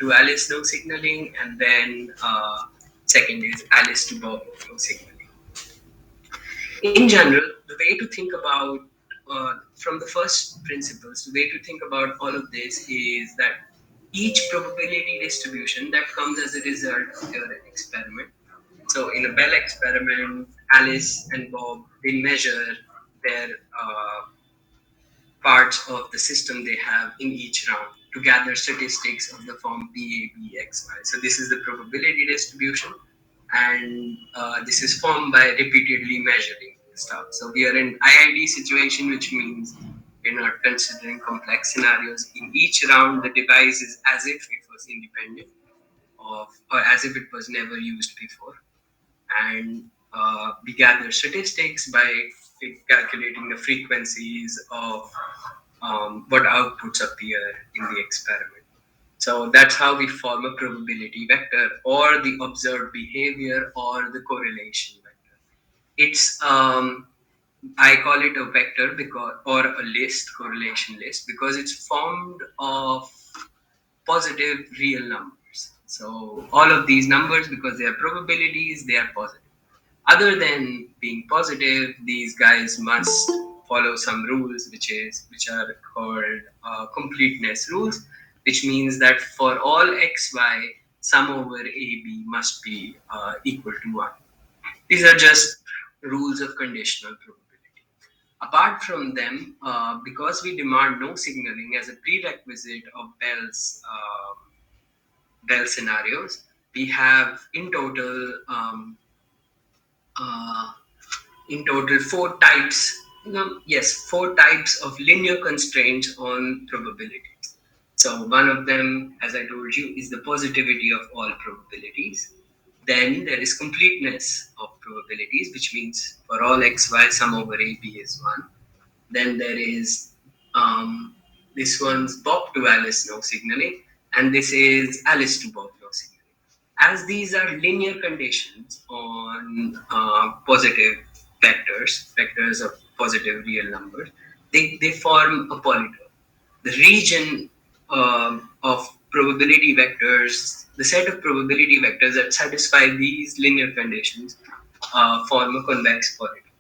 to Alice no signaling, and then second is Alice to Bob no signaling. In general, the way to think about from the first principles, the way to think about all of this is that each probability distribution that comes as a result of your experiment. So in a Bell experiment, Alice and Bob, they measure their parts of the system they have in each round to gather statistics of the form PABXY. So this is the probability distribution, and this is formed by repeatedly measuring stuff. So we are in IID situation, which means we're not considering complex scenarios. In each round, the device is as if it was independent of, or as if it was never used before. And we gather statistics by calculating the frequencies of what outputs appear in the experiment. So that's how we form a probability vector, or the observed behavior, or the correlation vector. It's I call it a vector because, or a list, correlation list, because it's formed of positive real numbers. So all of these numbers, because they are probabilities, they are positive. Other than being positive, these guys must follow some rules, which are called completeness rules, which means that for all xy, sum over ab must be equal to 1. These are just rules of conditional probability. Apart from them, because we demand no signaling as a prerequisite of Bell scenarios, we have in total uh, four types. Four types of linear constraints on probabilities. So one of them, as I told you, is the positivity of all probabilities. Then there is completeness of probabilities, which means for all xy, sum over ab is 1. Then there is this one's Bob to Alice no signaling, and this is Alice to Bob no signaling. As these are linear conditions on positive vectors of positive real numbers, they form a polytope. The region of probability vectors, the set of probability vectors that satisfy these linear conditions, form a convex polytope.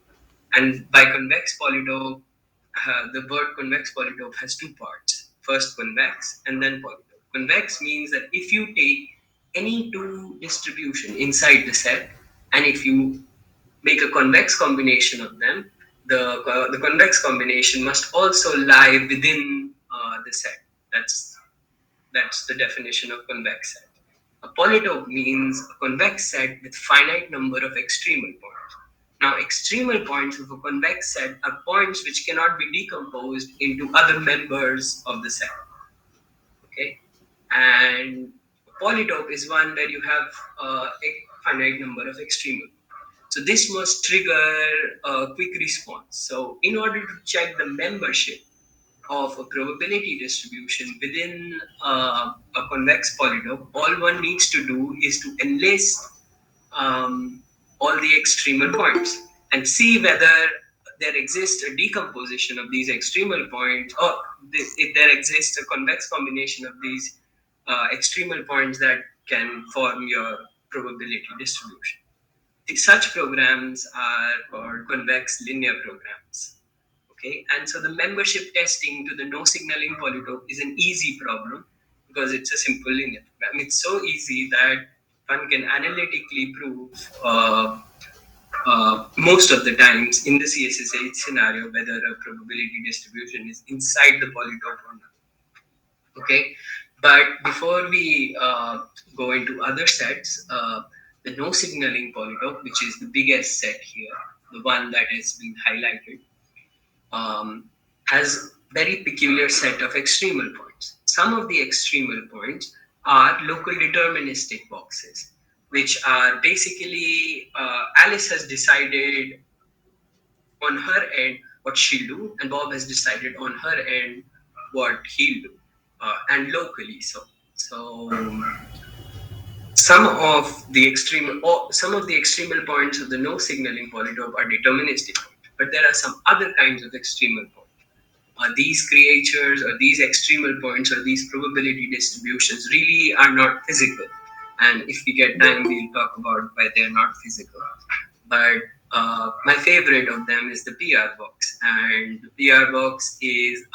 And by convex polytope, the word convex polytope has two parts. First convex and then polytope. Convex means that if you take any two distribution inside the set, and if you make a convex combination of them, the convex combination must also lie within the set. That's the definition of convex set. A polytope means a convex set with finite number of extremal points. Now, extremal points of a convex set are points which cannot be decomposed into other members of the set. Okay, and a polytope is one where you have a finite number of extremal. So this must trigger a quick response. So in order to check the membership of a probability distribution within a convex polytope, all one needs to do is to enlist all the extremal points and see whether there exists a decomposition of these extremal points, or if there exists a convex combination of these extremal points that can form your probability distribution. Such programs are called convex linear programs. Okay, and so the membership testing to the no signaling polytope is an easy problem because it's a simple linear program. It's so easy that one can analytically prove most of the times in the CHSH scenario whether a probability distribution is inside the polytope or not. Okay, but before we go into other sets, the no signaling polytope, which is the biggest set here, the one that has been highlighted, has very peculiar set of extremal points. Some of the extremal points are local deterministic boxes, which are basically Alice has decided on her end what she'll do, and Bob has decided on her end what he'll do, and locally. So some of the extremal points of the no signaling polytope are deterministic, but there are some other kinds of extremal points. these creatures or these extremal points or these probability distributions really are not physical. And if we get time, we'll talk about why they're not physical. But my favorite of them is the PR box, and the PR box is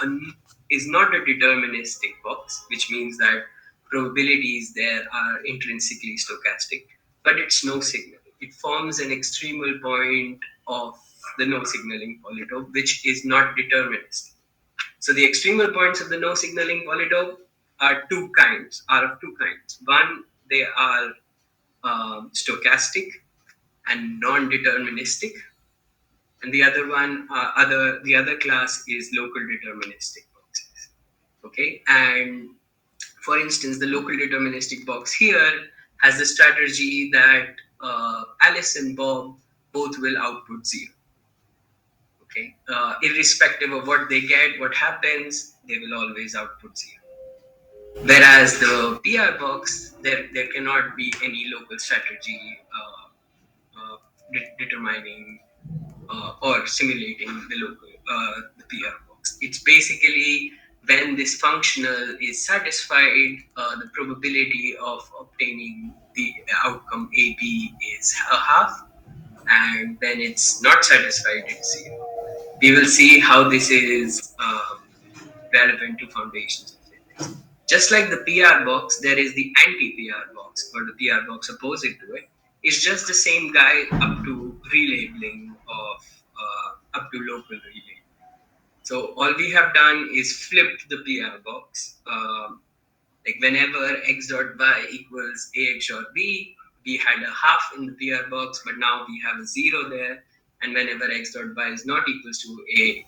not a deterministic box, which means that probabilities there are intrinsically stochastic, but it's no signal. It forms an extremal point of the no signaling polytope, which is not deterministic. So the extremal points of the no signaling polytope are of two kinds. One, they are stochastic and non-deterministic, and the other class is local deterministic boxes. Okay, and for instance, the local deterministic box here has the strategy that Alice and Bob both will output zero. Okay, irrespective of what they get, what happens, they will always output zero. Whereas the PR box, there cannot be any local strategy determining or simulating the PR box. It's basically when this functional is satisfied, the probability of obtaining the outcome AB is a half, and when it's not satisfied, it's zero. We will see how this is relevant to foundations of physics. Just like the PR box, there is the anti-PR box, or the PR box opposite to it. It's just the same guy up to relabeling of up to local relay. So all we have done is flipped the PR box. Like whenever x dot y equals ax dot b, we had a half in the PR box, but now we have a zero there. And whenever x dot y is not equals to b,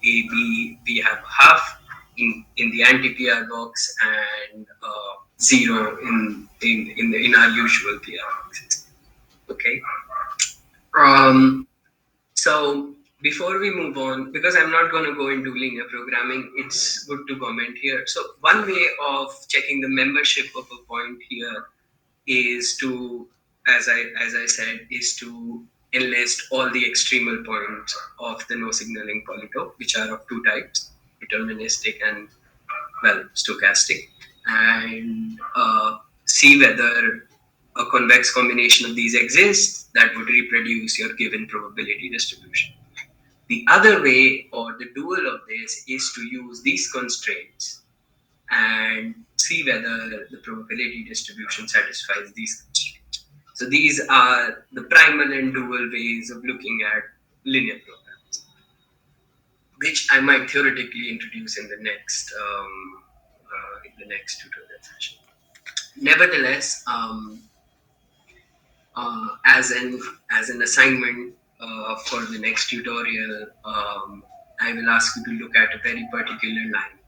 we have a half in the anti-PR box and zero in our usual PR boxes. Okay. Um, so before we move on, because I'm not going to go into linear programming, it's good to comment here. So one way of checking the membership of a point here is to, as I said, is to enlist all the extremal points of the no signaling polytope, which are of two types, deterministic and stochastic, and see whether a convex combination of these exists that would reproduce your given probability distribution. The other way, or the dual of this, is to use these constraints and see whether the probability distribution satisfies these constraints. So these are the primal and dual ways of looking at linear programs, which I might theoretically introduce in the next tutorial session. Nevertheless, as an assignment for the next tutorial, I will ask you to look at a very particular line.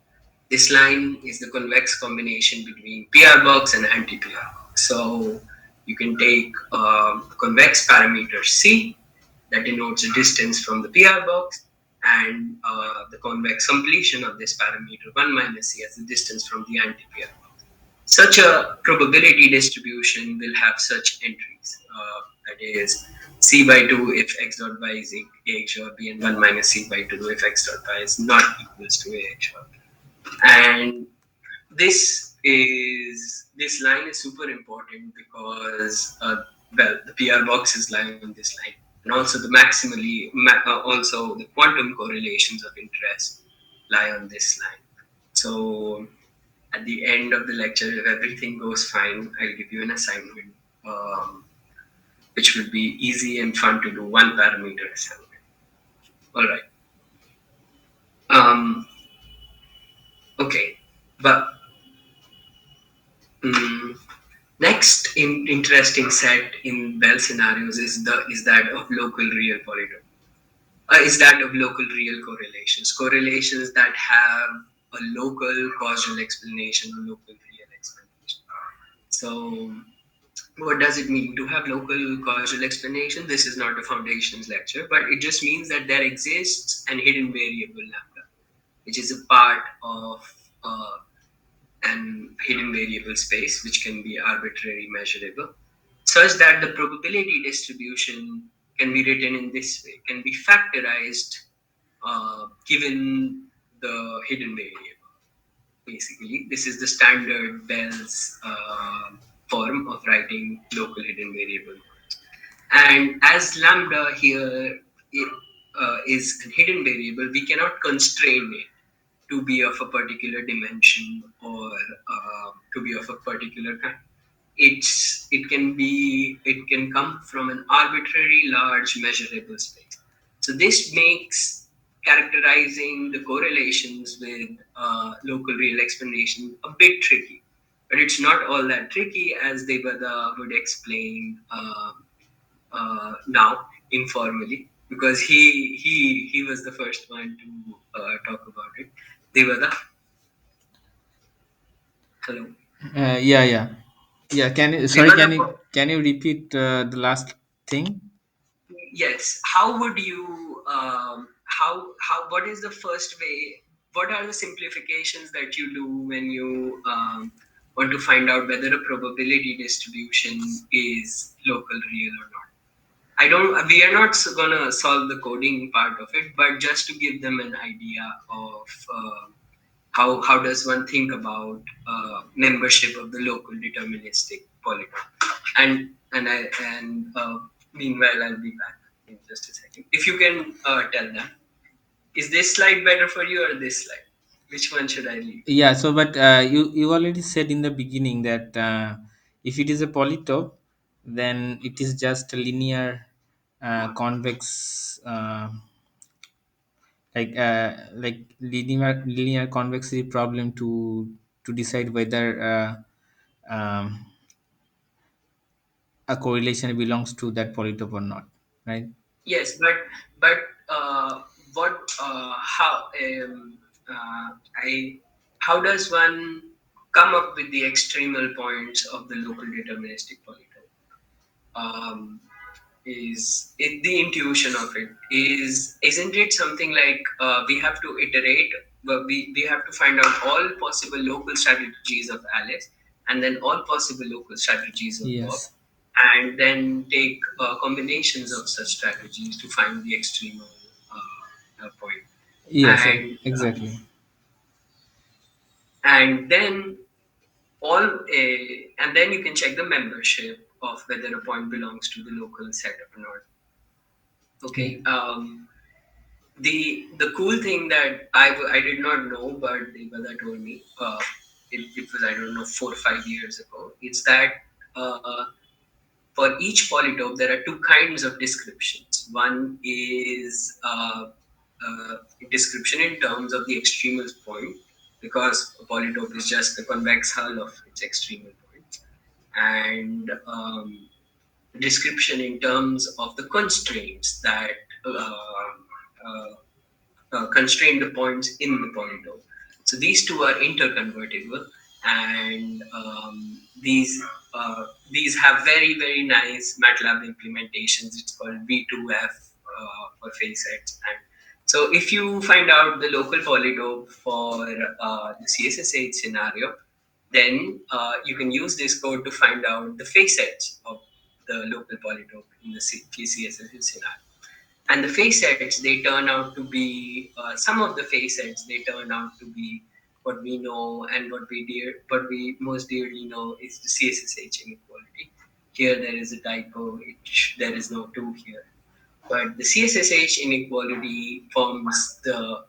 This line is the convex combination between PR box and anti-PR box. So you can take a convex parameter C that denotes a distance from the PR box, and the convex completion of this parameter 1 minus C as the distance from the anti-PR box. Such a probability distribution will have such entries. That is C by 2 if x dot y is ax dot b, and 1 minus C by 2 if x dot y is not equals to ax dot b. And this line is super important because the PR boxes lie on this line, and also also the quantum correlations of interest lie on this line. So at the end of the lecture, if everything goes fine, I'll give you an assignment, which will be easy and fun to do, one parameter assignment. All right. Okay, but next interesting set in Bell scenarios is that of local real polynomial. Is that of local real correlations that have a local causal explanation or local real explanation. So what does it mean to have local causal explanation? This is not a foundations lecture, but it just means that there exists an hidden variable lambda, which is a part of an hidden variable space, which can be arbitrarily measurable, such that the probability distribution can be written in this way, can be factorized given the hidden variable. Basically, this is the standard Bell's form of writing local hidden variable. And as lambda here is a hidden variable, we cannot constrain it to be of a particular dimension or to be of a particular kind. It can come from an arbitrary large measurable space. So this makes characterizing the correlations with local real explanation a bit tricky, but it's not all that tricky, as Devada would explain now informally, because he was the first one to talk about it. Devada, hello. Yeah, yeah, yeah. Can you? Sorry. Devada, Can you repeat the last thing? yes. How would you how what is the first way? What are the simplifications that you do when you want to find out whether a probability distribution is local real or not? I don't. We are not gonna solve the coding part of it, but just to give them an idea of how does one think about membership of the local deterministic polygon. And meanwhile, I'll be back in just a second. If you can tell them, is this slide better for you or this slide? Which one should I leave? Yeah. So, but you already said in the beginning that if it is a polytope, then it is just a linear convex, like linear convexity problem to decide whether a correlation belongs to that polytope or not, right? Yes, but what how I how does one come up with the extremal points of the local deterministic polytope? Is it the intuition of it? Isn't it something like we have to iterate, but we have to find out all possible local strategies of Alice, and then all possible local strategies of Bob, Yes. and then take combinations of such strategies to find the extremal point. Yes, And exactly. and then and then you can check the membership of whether a point belongs to the local set or not. Yeah. Okay. The cool thing that I did not know, but Devada told me, it was, I don't know, 4 or 5 years ago. It's that for each polytope there are two kinds of descriptions. One is description in terms of the extremal point, because a polytope is just the convex hull of its extremal points, and description in terms of the constraints that uh, constrain the points in the polytope. So these two are interconvertible, and these have very nice MATLAB implementations. It's called V2F for phase sets. And so if you find out the local polytope for the CSSH scenario, then you can use this code to find out the phase sets of the local polytope in the CSSH scenario. And the face sets, they turn out to be some of the face sets, they turn out to be what we know, and what we most dearly know is the CSSH inequality. Here there is a typo, there is no 2 here. But the CSSH inequality forms the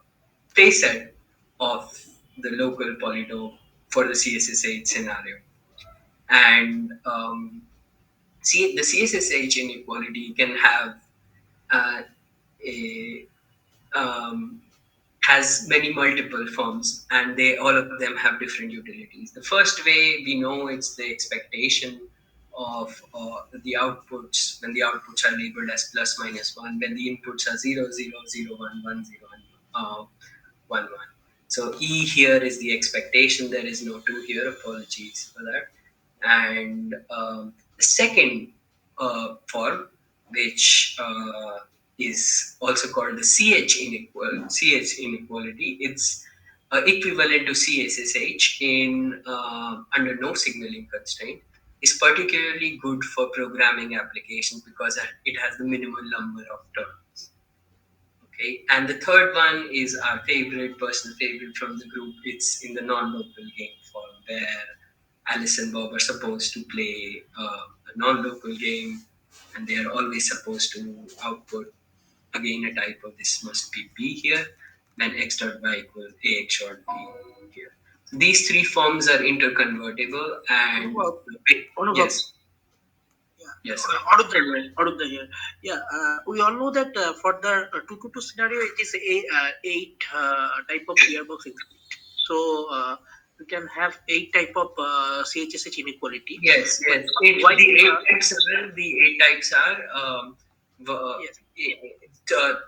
face set of the local polytope for the CSSH scenario. And the CSSH inequality can have uh, a um, has many multiple forms, and they all of them have different utilities. The first way we know, it's the expectation of the outputs, when the outputs are labeled as plus minus one, when the inputs are 0 0 0 1 1 0 1 1. So E here is the expectation. There is no 2 here. Apologies for that. And the second form, which is also called the CH inequality, it's equivalent to CSSH in under no signaling constraint, is particularly good for programming applications because it has the minimal number of terms. Okay, and the third one is our favorite, personal favorite from the group. It's in the non-local game form where Alice and Bob are supposed to play a non-local game, and they are always supposed to output again a type of this must be B here, then x dot y equals ax short b here. So these three forms are interconvertible, and Anubhav, Anubhav, yes, yeah, yes, Adudra here. Yeah, we all know that for the 2 to 2 scenario, it is a eight type of gearbox exist. So you can have eight type of CHSH inequality. yes, But yes. It, why? the eight types are the eight types are Yes,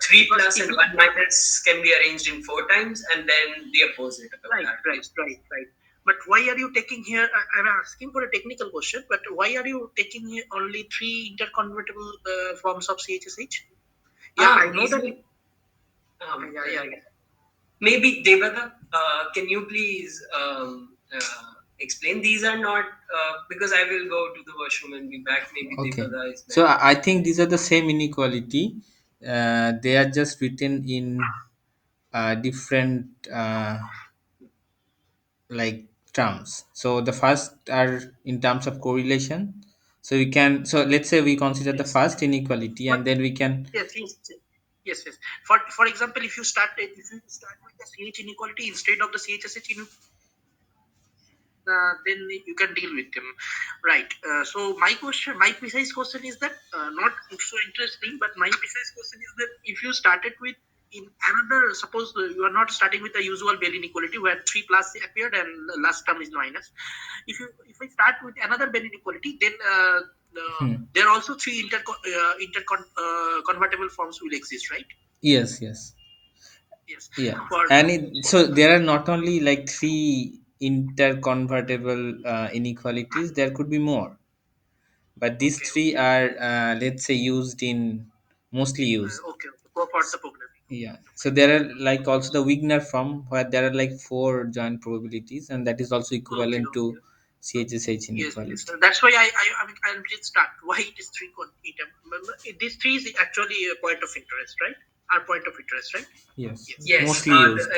three because plus if and you one minus can be arranged in four times, and then the opposite of right, that right, is right, right. But why are you taking here? I'm asking for a technical question. But why are you taking here only three interconvertible forms of CHSH? Yeah, I know these that. Yeah, yeah, right. Maybe Devada, can you please explain? These are not because I will go to the washroom and be back. Maybe Okay. Devada is So better. I think these are the same inequality. They are just written in different like terms. So the first are in terms of correlation. So we can, so let's say we consider the yes. first inequality, But and then we can. yes, yes, yes, yes. For example, if you start with the CH inequality instead of the CHSH inequality, then you can deal with them, right? So my precise question is that not so interesting, but my precise question is that if you started with in another, suppose you are not starting with the usual Bell inequality where three plus appeared and the last term is minus. If I start with another Bell inequality, then there are also three convertible forms will exist, right? Yes, yes. Yes. Yeah, For and so there are not only like three interconvertible inequalities. There could be more, but these okay, three okay, are let's say used in mostly used. okay, okay. For the programming. Yeah. Okay, So fine, there fine. are like also the Wigner form where there are like four joint probabilities, and that is also Okay, equivalent okay. to CHSH Yes, yes. inequality. That's why I'll just start. Why it is three item? These three is actually a point of interest, right? Our point of interest, right? Yes, Yes. Yes, mostly used.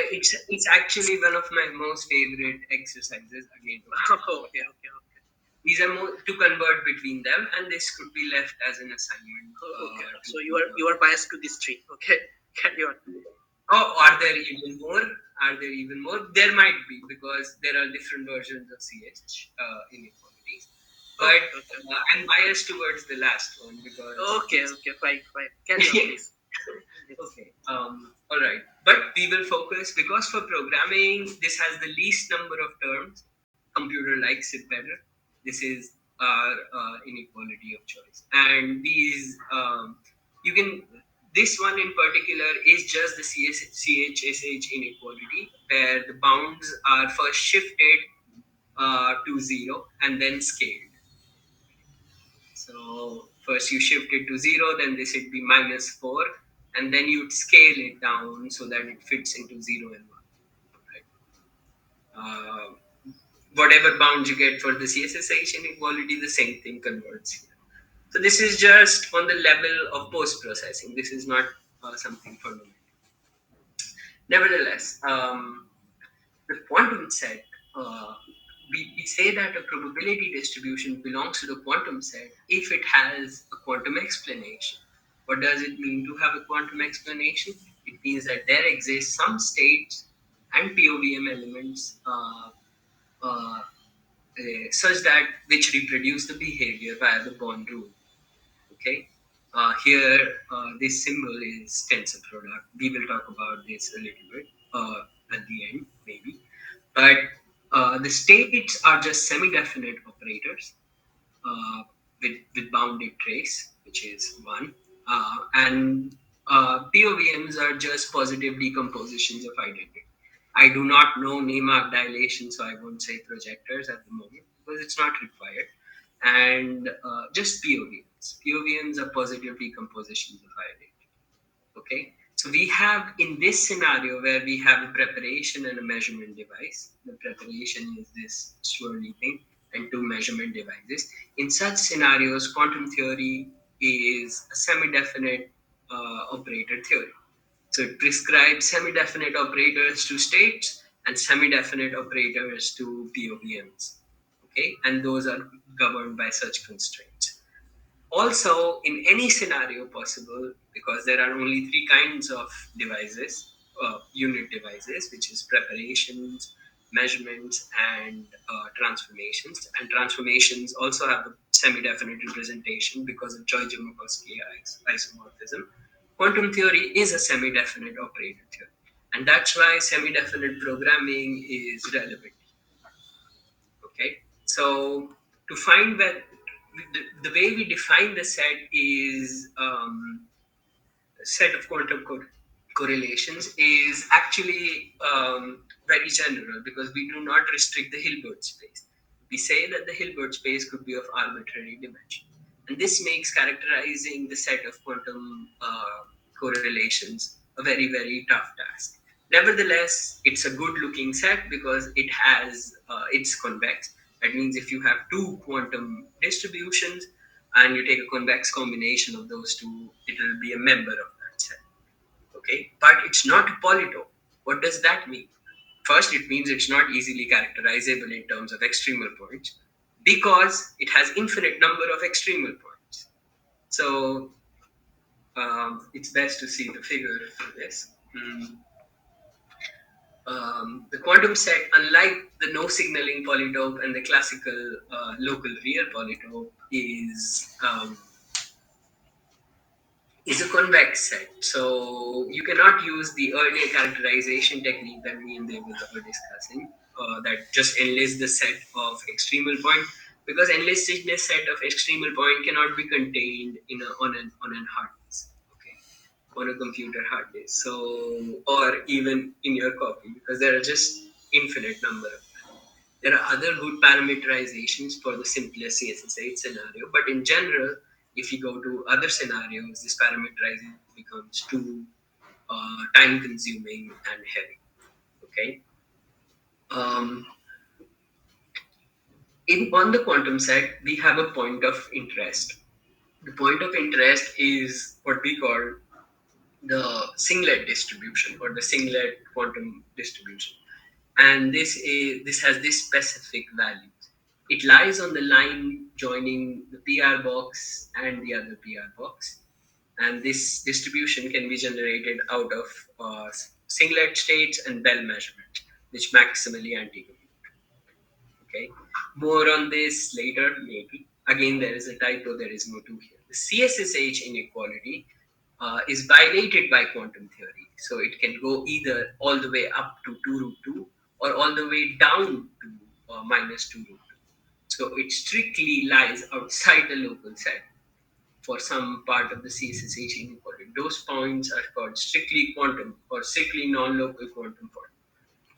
it's actually one of my most favorite exercises. Again, of Okay, checking what okay, happened. okay. These are more to convert between them, and this could be left as an assignment Okay. to So the. you are biased to this three. Okay. Carry on. Oh, are Okay. there even more? Are there even more? There might be because there are different versions of CH inequalities. But Okay. Okay. I'm biased towards the last one because Okay. it's Okay. Fine. Fine. Carry on, please. Yes. okay. All right. But we will focus because for programming, this has the least number of terms. Computer likes it better. This is our inequality of choice, and these you can. This one in particular is just the CHSH inequality, where the bounds are first shifted to zero and then scaled. So first you shift it to zero, then this would be minus four, and then you'd scale it down so that it fits into zero and one. Right? Whatever bound you get for the CSSH inequality, the same thing converts here. So this is just on the level of post processing. This is not something fundamental. Nevertheless, the quantum set, we say that a probability distribution belongs to the quantum set if it has a quantum explanation. What does it mean to have a quantum explanation? It means that there exist some states and POVM elements such that which reproduce the behavior via the bond rule. Okay. Here, this symbol is tensor product. We will talk about this a little bit at the end, maybe. But the states are just semi-definite operators with bounded trace, which is one, and POVMs are just positive decompositions of identity. I do not know name-arc dilation, so I won't say projectors at the moment because it's not required. And just POVMs. POVMs are positive decompositions of identity. Okay, so we have in this scenario where we have a preparation and a measurement device. The preparation is this swirly thing, and two measurement devices. In such scenarios, quantum theory is a semi-definite operator theory. So it prescribes semi-definite operators to states and semi-definite operators to POVMs. Okay, and those are governed by such constraints. Also, in any scenario possible, because there are only three kinds of devices, unit devices, which is preparations, measurements, and transformations. And transformations also have a semi-definite representation because of Choi-Jamakowski isomorphism. Quantum theory is a semi-definite operator theory, and that's why semi-definite programming is relevant. Okay, so to find that the way we define the set is set of quantum correlations is actually very general because we do not restrict the Hilbert space. We say that the Hilbert space could be of arbitrary dimension. And this makes characterizing the set of quantum correlations a very, very tough task. Nevertheless, it's a good looking set because it's convex. That means if you have two quantum distributions and you take a convex combination of those two, it will be a member of that set. Okay, but it's not a polytope. What does that mean? First, it means it's not easily characterizable in terms of extremal points because it has infinite number of extremal points. So it's best to see the figure for this. The quantum set, unlike the no signaling polytope and the classical local real polytope, is a convex set. So you cannot use the earlier characterization technique that me and David were discussing, that just enlists the set of extremal point, because enlisted set of extremal point cannot be contained on an hard disk, okay, on a computer hard disk. So or even in your copy, because there are just infinite number of them. There are other good parameterizations for the simplest CSSH scenario, but in general, if you go to other scenarios, this parameterization becomes too time consuming and heavy. Okay. Um, on the quantum set, we have a point of interest. The point of interest is what we call the singlet distribution or the singlet quantum distribution, and this has this specific value. It lies on the line joining the PR box and the other PR box, and this distribution can be generated out of singlet states and Bell measurement, which maximally anti-compute. Okay, more on this later, maybe. Again, there is a typo, there is no 2 here. The CSSH inequality is violated by quantum theory. So it can go either all the way up to 2 root 2 or all the way down to minus 2 root 2. So it strictly lies outside the local set for some part of the CSSH inequality. Those points are called strictly quantum or strictly non-local quantum point.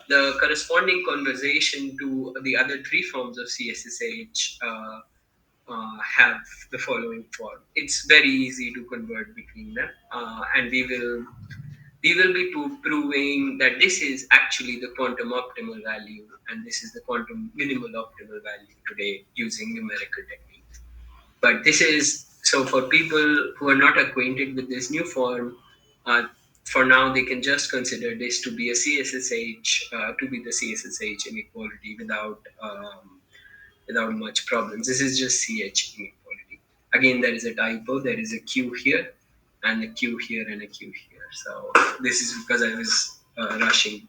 The corresponding conversation to the other three forms of CSSH have the following form. It's very easy to convert between them, and we will be proving that this is actually the quantum optimal value and this is the quantum minimal optimal value today using numerical techniques. But this is so for people who are not acquainted with this new form. Uh, for now, they can just consider this to be a CSSH, to be the CSSH inequality without much problems. This is just CH inequality. Again, there is a typo. There is a Q here, and a Q here, and a Q here. So this is because I was rushing.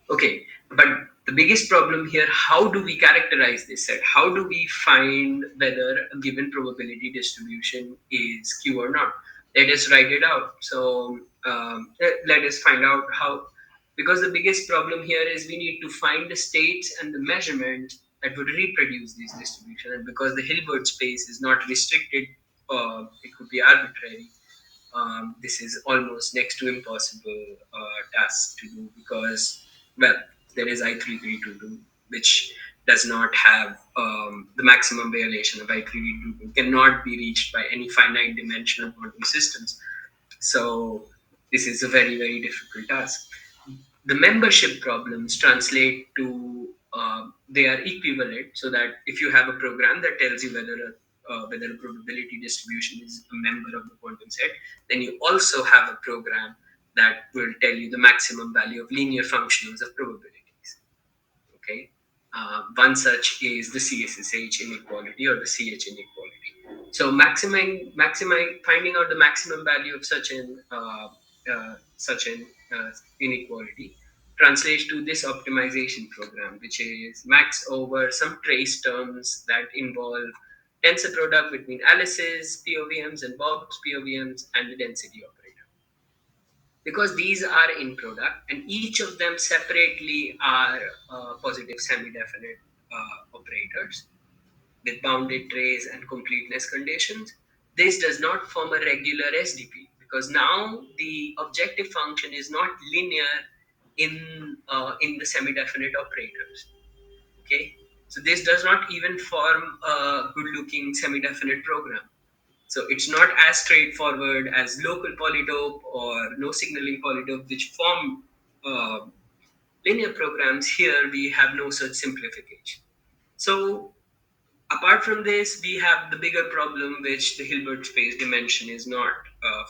Okay, but the biggest problem here, how do we characterize this set? How do we find whether a given probability distribution is Q or not? Let us write it out. So let us find out how, because the biggest problem here is we need to find the states and the measurement that would reproduce this distribution. And because the Hilbert space is not restricted, it could be arbitrary. This is almost next to impossible task to do because, well, there is I3322, which does not have the maximum violation of I3322 cannot be reached by any finite dimensional quantum systems. So this is a very, very difficult task. The membership problems translate to they are equivalent, so that if you have a program that tells you whether a probability distribution is a member of the quantum set, then you also have a program that will tell you the maximum value of linear functionals of probabilities. Okay, one such is the CHSH inequality or the CH inequality. So maximizing finding out the maximum value of such an inequality translates to this optimization program, which is max over some trace terms that involve tensor product between Alice's POVMs and Bob's POVMs and the density operator. Because these are in product and each of them separately are positive semi-definite operators with bounded trays and completeness conditions, this does not form a regular SDP because now the objective function is not linear in the semi-definite operators. Okay, so this does not even form a good-looking semi-definite program. So it's not as straightforward as local polytope or no signaling polytope, which form uh, linear programs. Here we have no such simplification. So apart from this, we have the bigger problem, which the Hilbert space dimension is not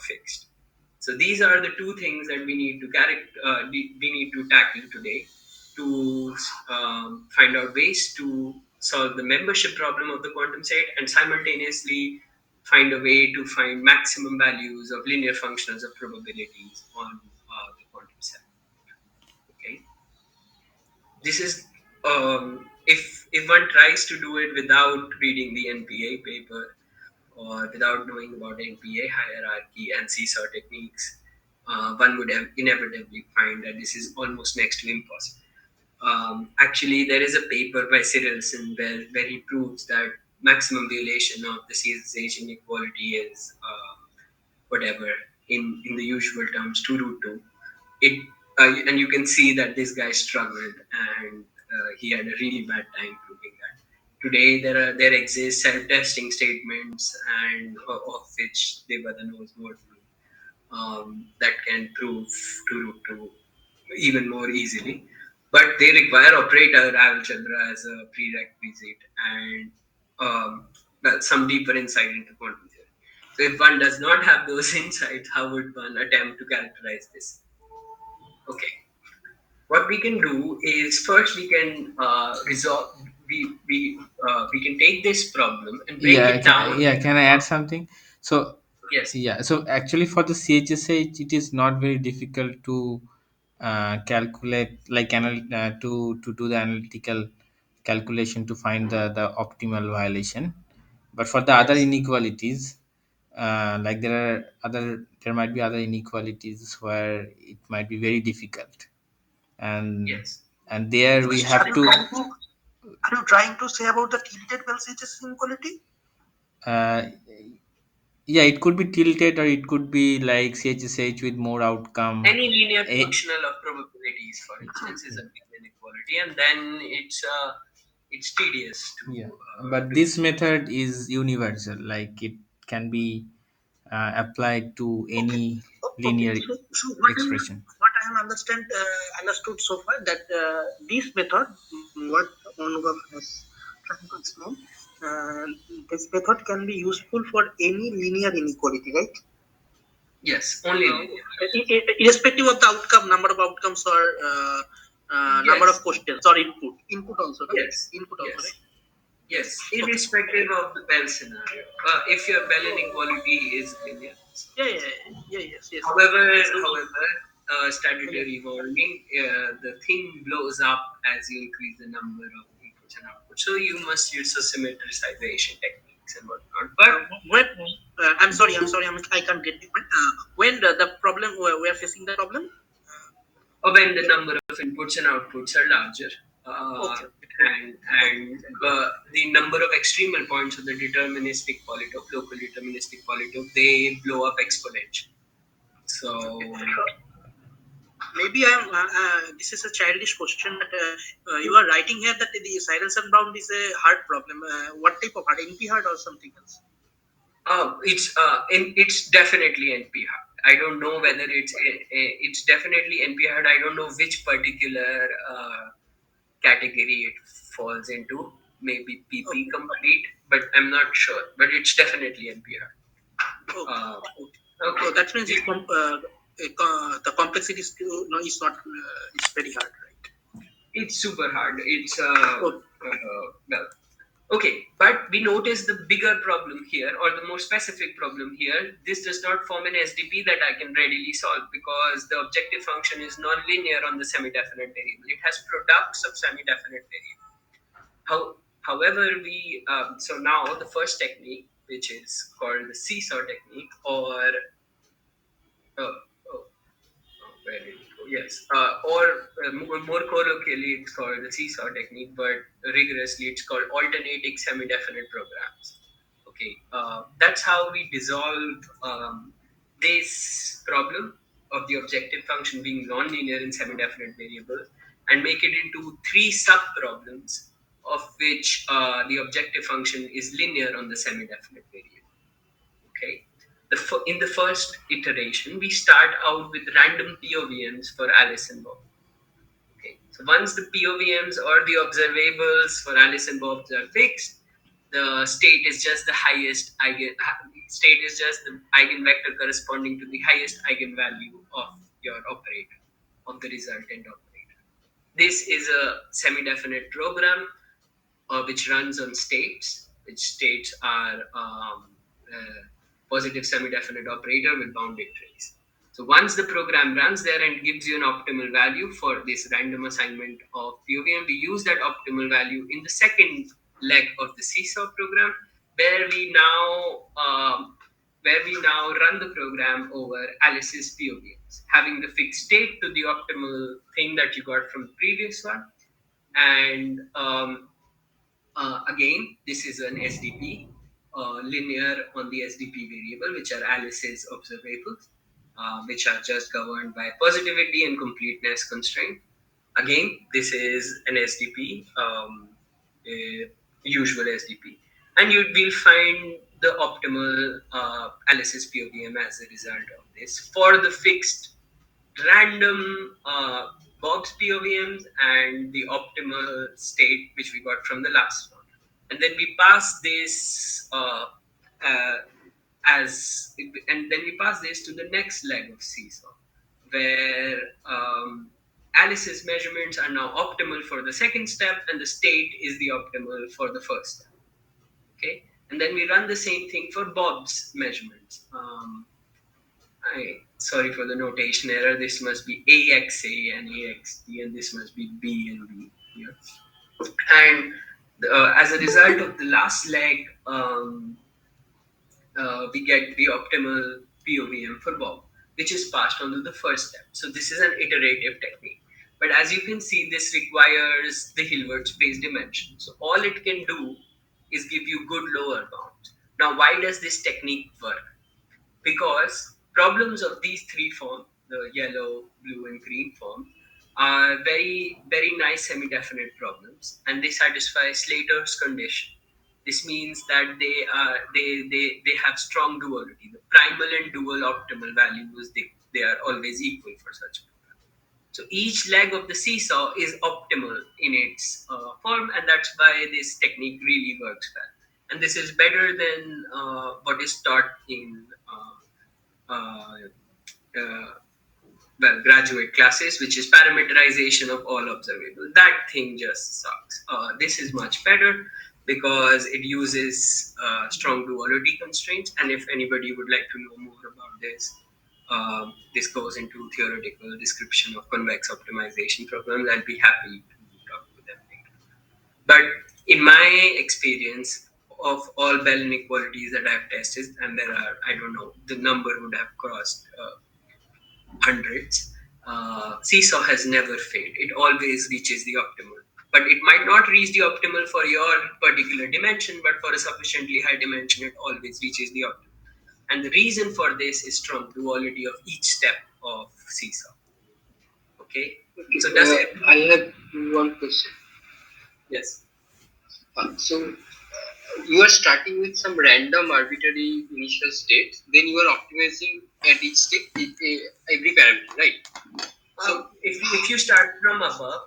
fixed. So these are the two things that we need to tackle today to find out ways to solve the membership problem of the quantum set and simultaneously find a way to find maximum values of linear functions of probabilities on the quantum set. Okay, this is if one tries to do it without reading the NPA paper or without knowing about NPA hierarchy and seesaw techniques, one would inevitably find that this is almost next to impossible. Actually, there is a paper by Tsirelson where he proves that maximum violation of the CHSH inequality is whatever in the usual terms 2 root 2. It and you can see that this guy struggled and he had a really bad time proving that. Today there exist self-testing statements and of which Devada knows more than me, that can prove 2 root 2 even more easily. But they require operator algebra as a prerequisite and well, some deeper insight into quantum theory. So if one does not have those insights, how would one attempt to characterize this? Okay, what we can do is first we can resolve we can take this problem and break Yeah, it down. can I add something? So Yes, yeah, so actually for the CHSH, it is not very difficult to calculate, like to do the analytical calculation to find the optimal violation. But for the other yes, inequalities, like there might be other inequalities where it might be very difficult, and yes. there we Are have you to. trying to are you trying to say about the tilted Bell-Sitches inequality? Uh, yeah, it could be tilted or it could be like CHSH with more outcome. Any linear A, functional of probabilities, for instance, is a big inequality, and then it's tedious yeah, to but use. this method is universal. Like it can be applied to Okay. any Okay. linear So expression. what I have understood so far that this method, what Anubhav has trying to explain, uh, this method can be useful for any linear inequality, right? Yes, only linear. Irrespective of the outcome, number of outcomes or number of Yes, questions or input also, right? yes, Input also, yes. right? Yes, Okay. irrespective of the Bell scenario. If your Bell inequality is linear. Yeah, yeah, yeah, yes, yes. However, Yeah. statutory warning, the thing blows up as you increase the number of inputs and outputs. So you must use some symmetrization techniques and whatnot. But When I'm sorry, I can't get it. But, when the problem we are facing the problem. when the number of inputs and outputs are larger, uh, Okay, okay, and the number of extremal points of the deterministic polytope, local deterministic polytope, they blow up exponentially. okay. So Maybe I'm. This is a childish question, but you are writing here that the Tsirelson bound is a hard problem. What type of hard? NP hard or something else? it's definitely NP hard. I don't know whether Okay, it's definitely NP hard. I don't know which particular category it falls into. Maybe PP okay, complete, but I'm not sure. But it's definitely NP hard. okay, Uh, okay. okay. So that means You- the complexity is, is not, it's very hard, right? It's super hard. It's Oh, well, okay, but we notice the bigger problem here, or the more specific problem here. This does not form an SDP that I can readily solve because the objective function is non-linear on the semi-definite variable. It has products of semi-definite variable. However, we so now the first technique, which is called the seesaw technique, or uh, oh, where did it go? Yes, more colloquially, it's called the seesaw technique, but rigorously, it's called alternating semi-definite programs. Okay, that's how we dissolve this problem of the objective function being non-linear in semi-definite variables and make it into three sub-problems, of which the objective function is linear on the semi-definite variable. Okay. In the first iteration, we start out with random POVMs for Alice and Bob. Okay. So once the POVMs or the observables for Alice and Bob are fixed, the state is just the highest state is just the eigenvector corresponding to the highest eigenvalue of your operator, of the resultant operator. This is a semi-definite program which runs on states, which states are positive semi-definite operator with bounded trace. So once the program runs there and gives you an optimal value for this random assignment of POVM, we use that optimal value in the second leg of the seesaw program, where we now run the program over Alice's POVMs, having the fixed state to the optimal thing that you got from the previous one, and again, this is an SDP, linear on the SDP variable, which are Alice's observables, which are just governed by positivity and completeness constraint. Again, this is an SDP, a usual SDP, and you will find the optimal Alice's POVM as a result of this for the fixed random Bob's POVMs and the optimal state which we got from the last one. And then we pass this uh, and then we pass this to the next leg of seesaw, where Alice's measurements are now optimal for the second step, and the state is the optimal for the first step. Okay, and then we run the same thing for Bob's measurements. Sorry for the notation error. This must be AXA and AXB, and this must be B and B here. And as a result of the last leg, we get the optimal POVM for Bob, which is passed on to the first step. So this is an iterative technique. But as you can see, this requires the Hilbert space dimension. So all it can do is give you good lower bounds. Now, why does this technique work? Because problems of these three forms, the yellow, blue, and green form, are very, very nice semi-definite problems, and they satisfy Slater's condition. This means that they have strong duality. The primal and dual optimal values, they are always equal for such programs. So each leg of the seesaw is optimal in its form, and that's why this technique really works well. And this is better than what is taught in uh, uh, graduate classes, which is parameterization of all observable. That thing just sucks. This is much better because it uses strong duality constraints. And if anybody would like to know more about this, this goes into theoretical description of convex optimization programs. I'll be happy to talk to them later. But in my experience of all Bell inequalities that I've tested, and there are, I don't know, the number would have crossed hundreds, seesaw has never failed. It always reaches the optimal. But it might not reach the optimal for your particular dimension, but for a sufficiently high dimension, it always reaches the optimal. And the reason for this is strong duality of each step of seesaw. Okay? Okay, So does it? I have one question. Yes. So you are starting with some random arbitrary initial states, then you are optimizing at each state every parameter, right? So if you start from above,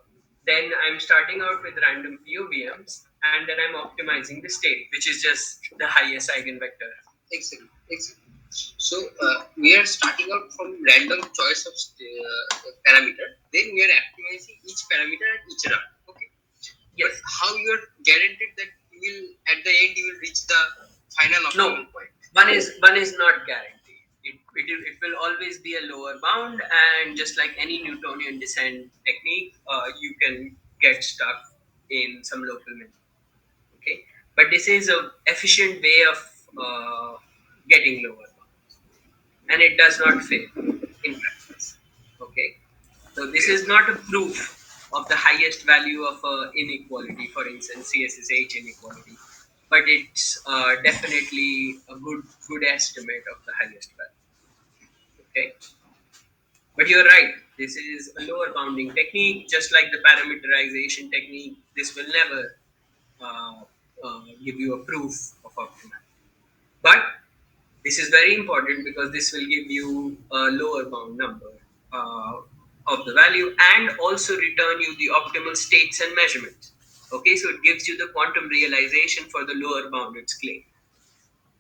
then I'm starting out with random POVMs, and then I'm optimizing the state, which is just the highest eigenvector. Exactly. So we are starting out from random choice of parameter. Then we are optimizing each parameter at each run. Okay. But Yes. how you are guaranteed that you will at the end you will reach the final No, optimal point? one is not guaranteed. It will always be a lower bound, and just like any Newtonian descent technique, you can get stuck in some local minimum. Okay, but this is a efficient way of getting lower bound, and it does not fail in practice. Okay, so this is not a proof of the highest value of inequality, for instance, CSSH inequality, but it's definitely a good estimate of the highest value. Okay, but you're right. This is a lower bounding technique, just like the parameterization technique. This will never uh, give you a proof of optimality, but this is very important because this will give you a lower bound number uh, of the value and also return you the optimal states and measurements. Okay, so it gives you the quantum realization for the lower bound it's claimed.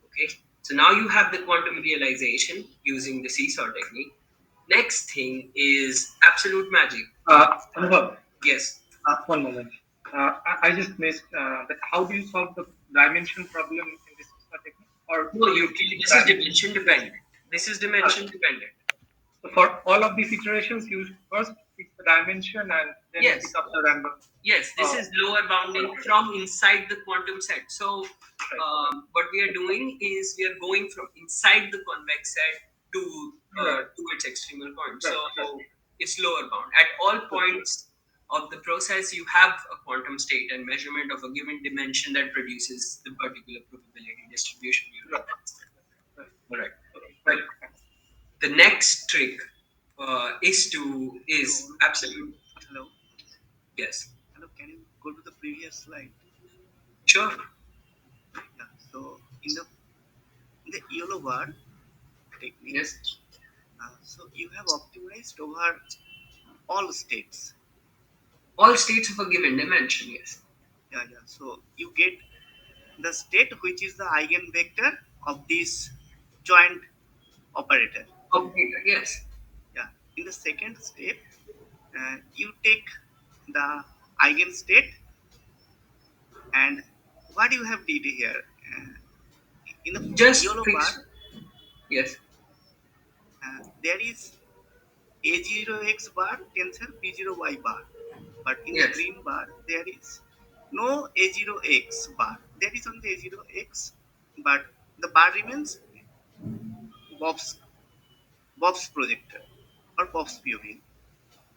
Okay, so now you have the quantum realization using the seesaw technique. Next thing is absolute magic. Anubhav, Yes. one moment. I just missed that. How do you solve the dimension problem in this technique? Or No, you you. keep This is that? dimension dependent. This is dimension dependent. So for all of these iterations, you first fix the dimension and then you pick Yes. up the random. Yes, this is lower bounding from inside the quantum set. So, Right. what we are doing is we are going from inside the convex set to its extremal point. Right. So, Right. it's lower bound. At all points of the process, you have a quantum state and measurement of a given dimension that produces the particular probability distribution you Right. have. Right. Correct. Okay. But Got it. Thanks. the next trick is So, absolute. hello, Yes. hello. Can you go to the previous slide? Sure. Yeah. So in the yellow bar technique, Yes. so you have optimized over all states. All states of a given dimension. Yes. Yeah, yeah. So you get the state which is the eigenvector of this joint operator. Operator, yes. Yeah. In the second step, you take the eigenstate, and what you have did here in the Just yellow bar, fix. Yes. there is a0x bar tensor b0y bar, but in the Yes. green bar there is no a0x bar. There is only a0x, but the bar remains Bob's Bob's projector or Bob's POV.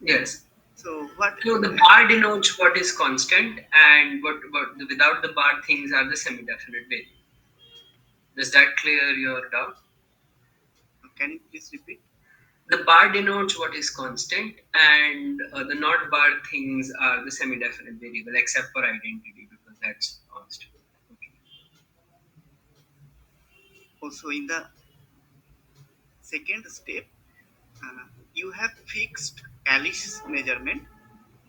Yes. So what? So the bar denotes what is constant, and what without the bar things are the semi-definite variable. Does that clear your doubt? Can you please repeat? The bar denotes what is constant, and the not bar things are the semi-definite variable, except for identity because that's constant. Okay. Also, in the second step, you have fixed Alice's measurement,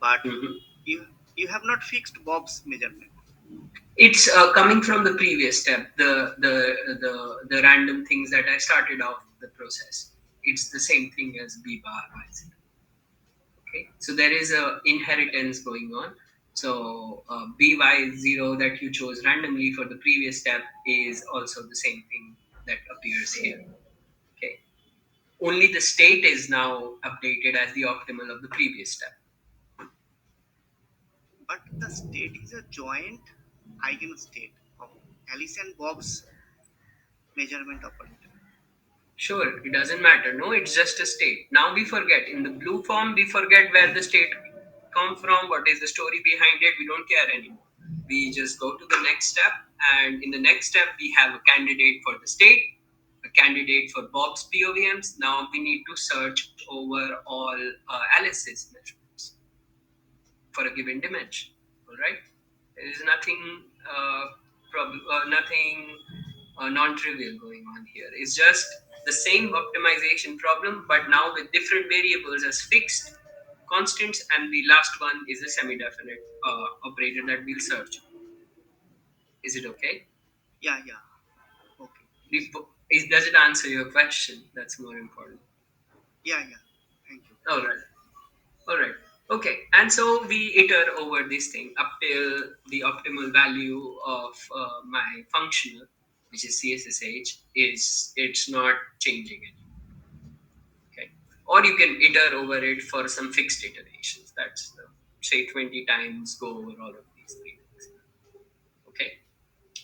but Mhm. you you have not fixed Bob's measurement. It's coming from the previous step, the random things that I started off the process. It's the same thing as B bar Y0. Okay, so there is a inheritance going on. So by0 that you chose randomly for the previous step is also the same thing that appears here. Okay, only the state is now updated as the optimal of the previous step. But the state is a joint eigenstate of Alice and Bob's measurement operator. Sure, it doesn't matter. No, it's just a state. Now we forget. In the blue form, we forget where the state come from, what is the story behind it. We don't care anymore. We just go to the next step, and in the next step, we have a candidate for the state, a candidate for Bob's POVMs. Now we need to search over all Alice's measurements for a given dimension. All right, there is nothing nothing non-trivial going on here. It's just the same optimization problem, but now with different variables as fixed constants, and the last one is a semi-definite operator that we'll search. Is it okay? Yeah, yeah. Okay, The, please. Does it answer your question? That's more important. Yeah, yeah. Thank you. All right. All right. Okay. And so we iter over this thing up till the optimal value of my functional, which is CSSH, is it's not changing anymore. Okay. Or you can iter over it for some fixed iterations. That's say 20 times go over all of these three things. Okay.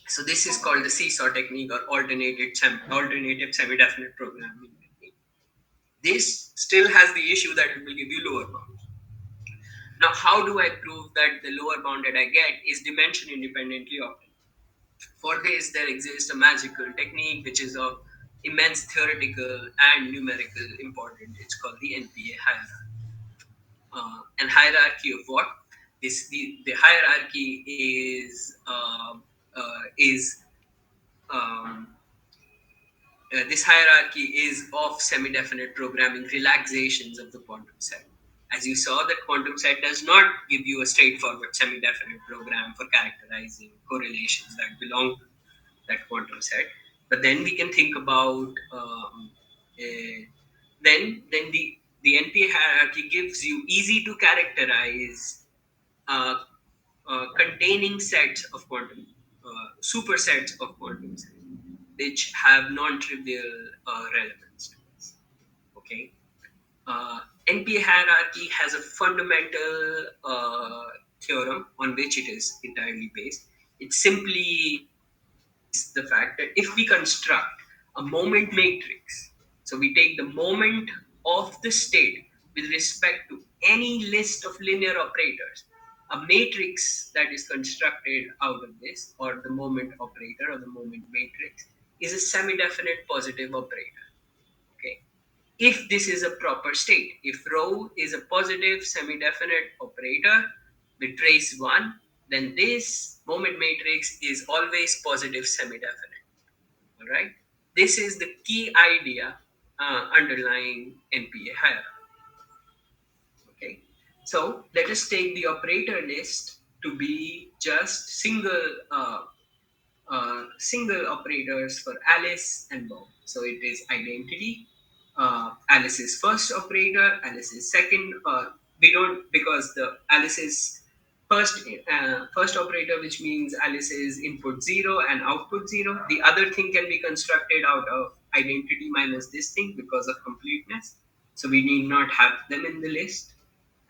So this is called the seesaw technique or alternative semi-definite programming technique. This still has the issue that it will give you lower bound. Now, how do I prove that the lower bound that I get is dimension independently optimal? For this, there exists a magical technique which is of immense theoretical and numerical importance. It's called the NPA hierarchy. And hierarchy of what? The hierarchy is um, this hierarchy is of semi-definite programming relaxations of the quantum set. As you saw, that quantum set does not give you a straightforward semi-definite program for characterizing correlations that belong to that quantum set. But then we can think about then the NPA hierarchy gives you easy to characterize uh, containing sets of quantum supersets of quantum sets which have non-trivial relevance to us. Okay, NPA hierarchy has a fundamental theorem on which it is entirely based. It simply is the fact that if we construct a moment matrix, so we take the moment of the state with respect to any list of linear operators, a matrix that is constructed out of this, or the moment operator or the moment matrix, is a semi-definite positive operator. Okay. If this is a proper state, if rho is a positive semi-definite operator with trace 1, then this moment matrix is always positive semi-definite. All right. This is the key idea underlying NPA hierarchy. Okay. So let us take the operator list to be just single operators for Alice and Bob. So it is identity, Alice's first operator, Alice's second. We don't, because the Alice's first operator, which means Alice's input 0 and output 0. The other thing can be constructed out of identity minus this thing because of completeness. So we need not have them in the list.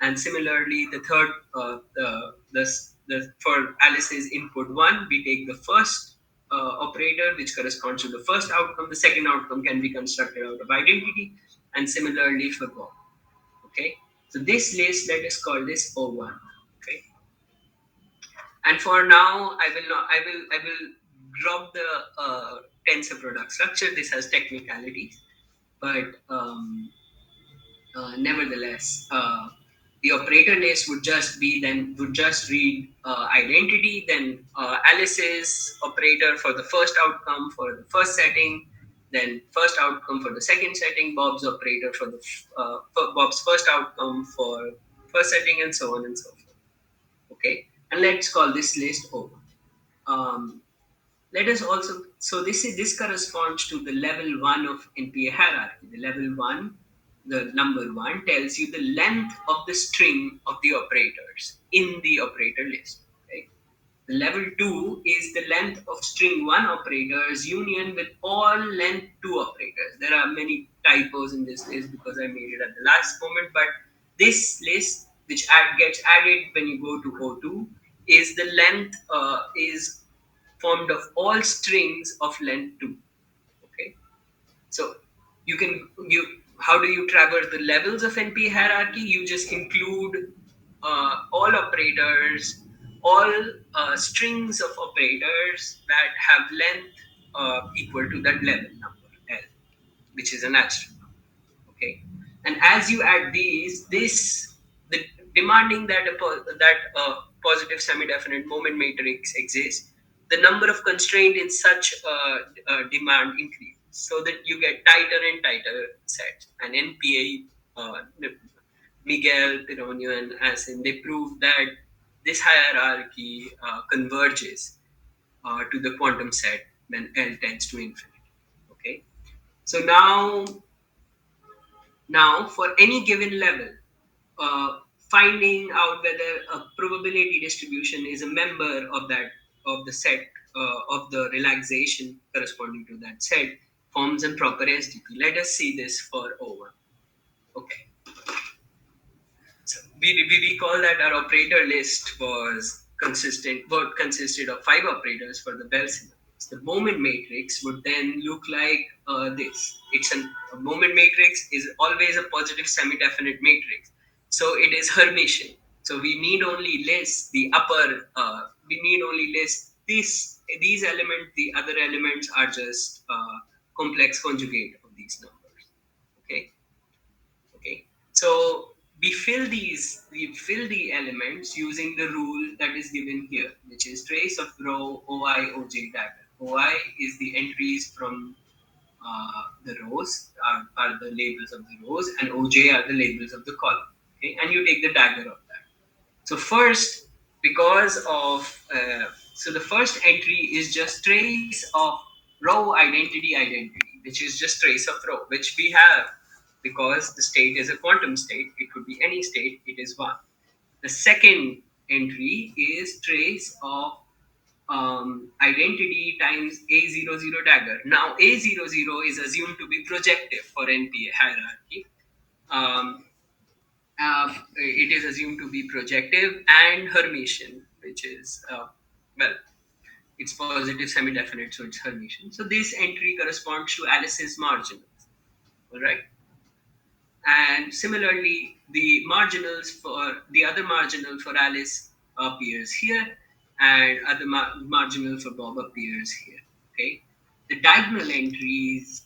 And similarly, the third, for Alice's input 1, we take the first operator, which corresponds to the first outcome. The second outcome can be constructed out of identity, and similarly for Bob. Okay, so this list, let us call this O1. Okay, and for now, I will not. I will drop the tensor product structure. This has technicalities, but nevertheless, the operator list would just read identity, then Alice's operator for the first outcome for the first setting, then first outcome for the second setting, Bob's operator for Bob's first outcome for first setting, and so on and so forth. Okay, and let's call this list O. Um, Let us also, so this corresponds to the level 1 of NPA hierarchy. The level 1, the number 1 tells you the length of the string of the operators in the operator list. Okay? The level 2 is the length of string 1 operators union with all length 2 operators. There are many typos in this list because I made it at the last moment, but this list, which gets added when you go to O2, is the length is formed of all strings of length 2. Okay, so you how do you traverse the levels of NP hierarchy? You just include all operators, all strings of operators that have length equal to that level number L, which is a natural number. Okay, and as you add this the demanding that a positive semi-definite moment matrix exists, the number of constraints in such demand increases, so that you get tighter and tighter sets. And NPA, Miguel Pironio and Asin, they prove that this hierarchy converges to the quantum set when L tends to infinity. Okay, So now for any given level, uh, finding out whether a probability distribution is a member of that of the set of the relaxation corresponding to that set forms a proper SDP. Let us see this for O1. Okay. So we call that our operator list consisted of 5 operators for the Bell scenarios. The moment matrix would then look like this. A moment matrix is always a positive semi-definite matrix. So it is Hermitian. So we need only list the upper. We need only list these elements. The other elements are just complex conjugate of these numbers. Okay. Okay, so we fill the elements using the rule that is given here, which is trace of row OI OJ dagger. OI is the entries from the rows, are the labels of the rows, and OJ are the labels of the column. Okay, and you take the dagger of that. So first, because of so the first entry is just trace of row identity, which is just trace of row, which we have because the state is a quantum state. It could be any state. It is one. The second entry is trace of identity times A00 dagger. Now A00 is assumed to be projective for NPA hierarchy. Um, it is assumed to be projective and Hermitian, which is, well, it's positive semi-definite, so it's Hermitian. So this entry corresponds to Alice's marginals, all right? And similarly, the other marginal for Alice appears here, and other marginal for Bob appears here, okay? The diagonal entries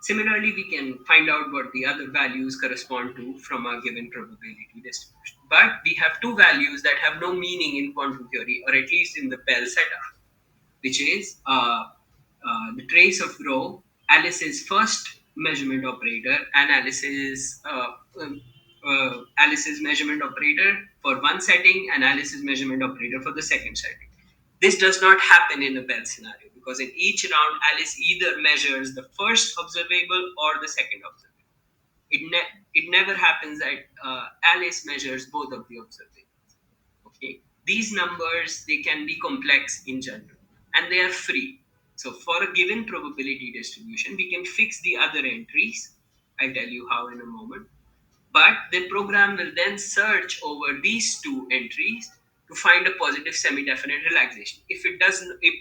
similarly, we can find out what the other values correspond to from a given probability distribution. But we have two values that have no meaning in quantum theory, or at least in the Bell setup, which is the trace of rho, Alice's first measurement operator, and Alice's measurement operator for one setting, and Alice's measurement operator for the second setting. This does not happen in a Bell scenario because in each round, Alice either measures the first observable or the second observable. It never happens that Alice measures both of the observables. Okay, these numbers they can be complex in general, and they are free. So for a given probability distribution, we can fix the other entries. I'll tell you how in a moment, but the program will then search over these two entries to find a positive semi-definite relaxation. If it doesn't, if,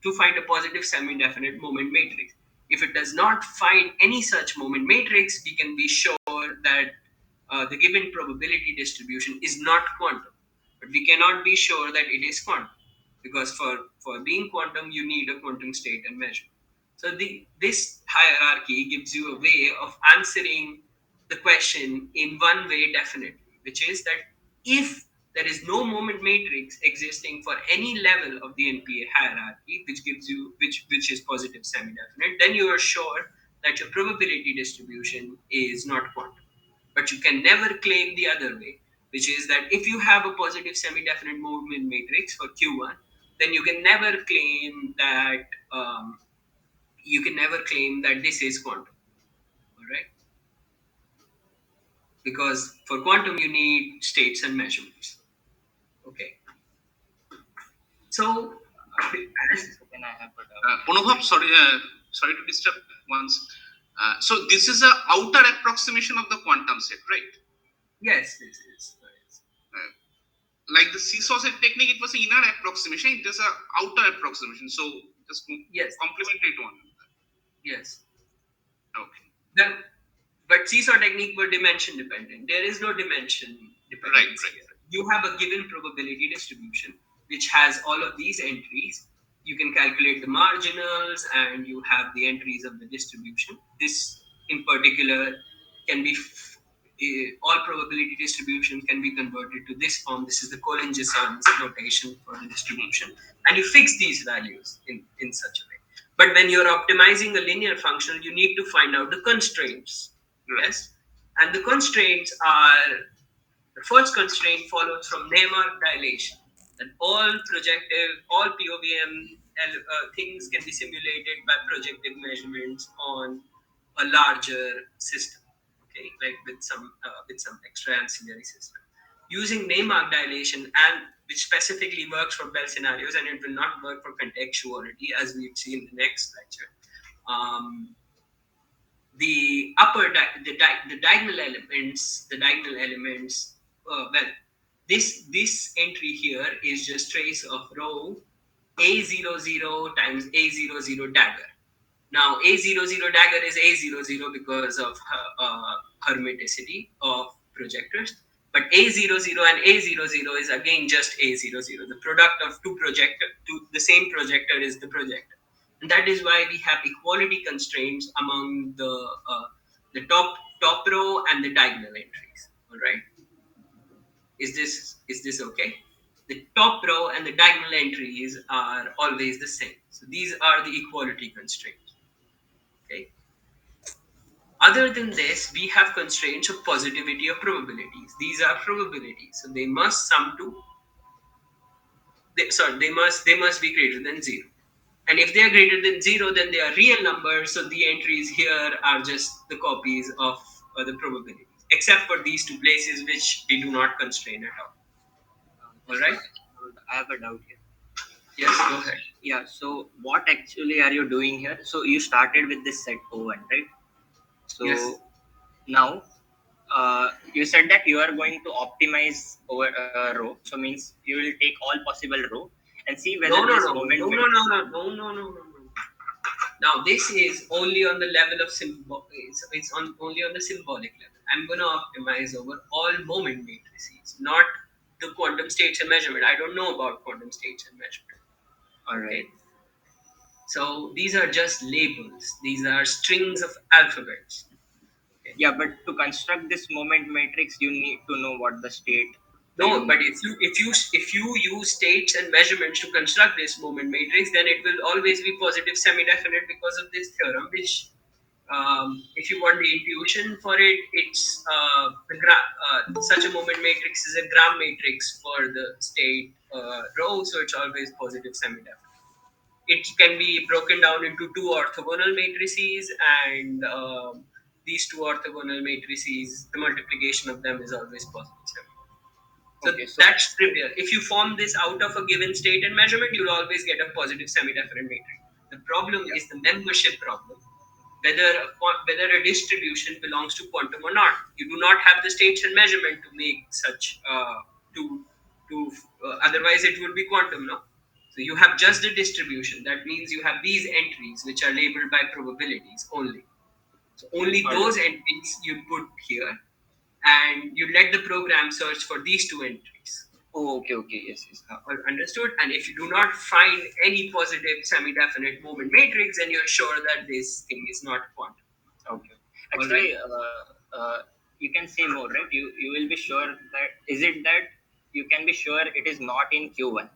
to find a positive semi-definite moment matrix. If it does not find any such moment matrix, we can be sure that the given probability distribution is not quantum. But we cannot be sure that it is quantum because for being quantum, you need a quantum state and measure. So this hierarchy gives you a way of answering the question in one way definitely, which is that if there is no moment matrix existing for any level of the NPA hierarchy, which gives you which is positive semi-definite, then you are sure that your probability distribution is not quantum. But you can never claim the other way, which is that if you have a positive semi-definite movement matrix for Q1, then you can never claim that this is quantum. All right, because for quantum you need states and measurements. Okay, so Anubhav, sorry to disturb once. So this is a outer approximation of the quantum set, right? yes, this is. Uh, like the seesaw set technique, it was an inner approximation. It is a outer approximation. So just Yes, complement it on. yes. Okay. Then, but seesaw technique were dimension dependent. There is no dimension dependence Right. here. You have a given probability distribution which has all of these entries. You can calculate the marginals and you have the entries of the distribution. This, in particular, can be all probability distributions can be converted to this form. This is the Colin-Jesson's notation for the distribution, and you fix these values in such a way. But when you're optimizing a linear function, you need to find out the constraints. Yes, and the constraints are the first constraint follows from Neymar dilation. That all projective, all POVM things can be simulated by projective measurements on a larger system. Okay, like with some extra ancillary system using Neymark dilation, and which specifically works for Bell scenarios, and it will not work for contextuality, as we'd see in the next lecture. Um, the diagonal elements, well, this entry here is just trace of row a00 times a00 dagger. Now a00 dagger is a00 because of hermeticity of projectors, but a00 and a00 is again just a00. The product of the same projector is the projector, and that is why we have equality constraints among the top row and the diagonal entries. All right, is this okay? The top row and the diagonal entries are always the same. So these are the equality constraints. Okay. Other than this, we have constraints of positivity of probabilities. These are probabilities, so they must sum to. They must be greater than zero. And if they are greater than zero, then they are real numbers. So the entries here are just the copies of the probabilities, except for these two places which we do not constrain at all. All Just a right. second. I have a doubt here. Yes, go ahead. Yeah, so what actually are you doing here? So you started with this set O1, right? Yes. So now you said that you are going to optimize over a row. So means you will take all possible row and see whether No, no, this no, moment no, no, no, no, no, no, no, no, no. Now this is only on the level of symbol. It's on only on the symbolic level. I'm gonna optimize over all moment matrices, not the quantum states and measurement. I don't know about quantum states and measurement. all right. Okay, so these are just labels. These are strings of alphabets. Okay. Yeah, but to construct this moment matrix, you need to know what the state No, you but if you use states and measurements to construct this moment matrix, then it will always be positive semi-definite because of this theorem, which if you want the intuition for it, it's such a moment matrix is a gram matrix for the state row, so it's always positive semi-definite. It can be broken down into two orthogonal matrices, and these two orthogonal matrices, the multiplication of them is always positive semi-definite. So okay, so that's trivial. If you form this out of a given state and measurement, you'll always get a positive semi-definite matrix. The problem yeah, is the membership problem, whether a distribution belongs to quantum or not. You do not have the states and measurement to make such to otherwise it would be quantum, no? So you have just the distribution. That means you have these entries which are labeled by probabilities only. So only all right. those entries you put here, and you let the program search for these two entries. Oh, okay, okay, yes, yes. All understood? And if you do not find any positive semi-definite moment matrix, then you're sure that this thing is not quantum. Okay. All right? Actually, you can say more, right? You will be sure that is it that you can be sure it is not in Q1.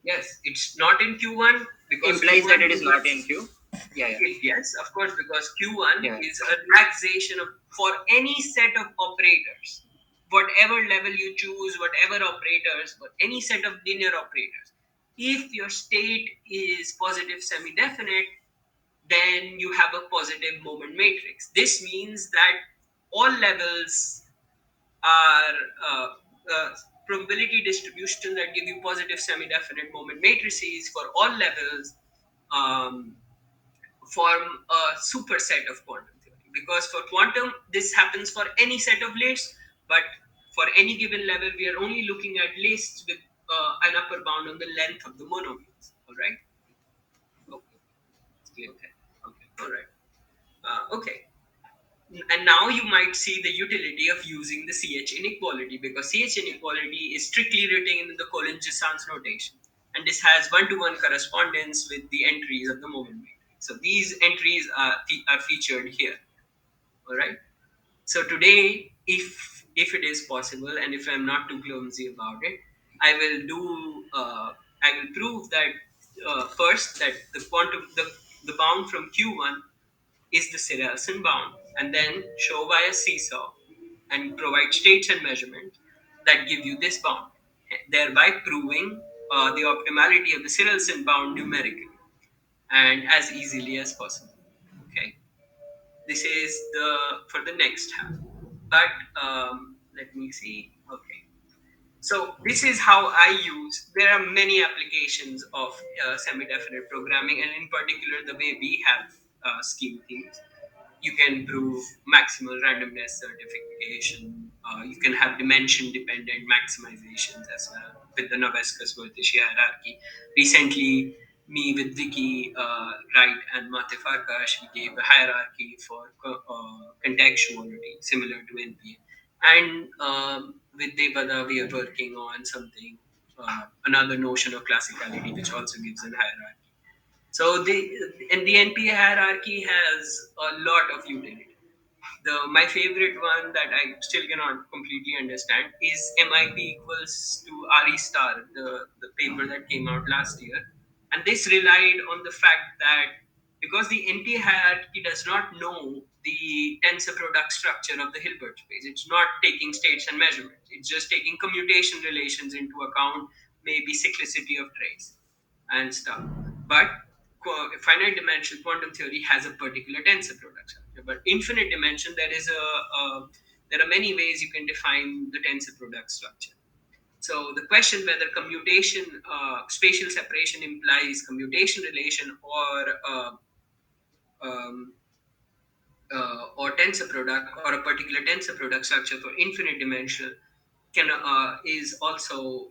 Yes, it's not in Q1 because Implies Q1 that it is is not. not in Q. Yeah, yeah, Yes, of course, because Q1 yeah. is a relaxation of for any set of operators, whatever level you choose, whatever operators, or any set of linear operators. If your state is positive semi-definite, then you have a positive moment matrix. This means that all levels are probability distributions that give you positive semi-definite moment matrices for all levels um, form a superset of quantum theory. Because for quantum, this happens for any set of lists, but for any given level, we are only looking at lists with an upper bound on the length of the monomials. All right? Okay. It's clear. Okay. Okay. All right. Okay. And now you might see the utility of using the CH inequality, because CH inequality is strictly written in the Collins-Distance notation, and this has one-to-one correspondence with the entries of the moment matrix. So these entries are featured here. All right. So today, if it is possible, and if I'm not too clumsy about it, I will do. I will prove that first that the bound from Q1 is the Tsirelson bound, and then show by a seesaw and provide states and measurements that give you this bound, thereby proving the optimality of the Tsirelson bound numerically and as easily as possible. Okay, this is the for the next half. But let me see. Okay, so this is how I use. There are many applications of semi-definite programming, and in particular, the way we have scheme things. You can prove maximal randomness certification. You can have dimension dependent maximizations as well with the Navescas-Vertici hierarchy. Recently, me with Vicky Wright and Mate Farkash, we gave a hierarchy for contextuality similar to NPA. And with Devada, we are working on something, another notion of classicality, which also gives a hierarchy. So the NPA hierarchy has a lot of utility. My favorite one that I still cannot completely understand is MIP equals to RE star, the paper that came out last year. And this relied on the fact that because the NPA hierarchy does not know the tensor product structure of the Hilbert space, it's not taking states and measurements. It's just taking commutation relations into account, maybe cyclicity of trace and stuff. But finite dimension quantum theory has a particular tensor product structure. But infinite dimension, there are many ways you can define the tensor product structure. So the question whether commutation, spatial separation implies commutation relation um, or tensor product or a particular tensor product structure for infinite dimensional is also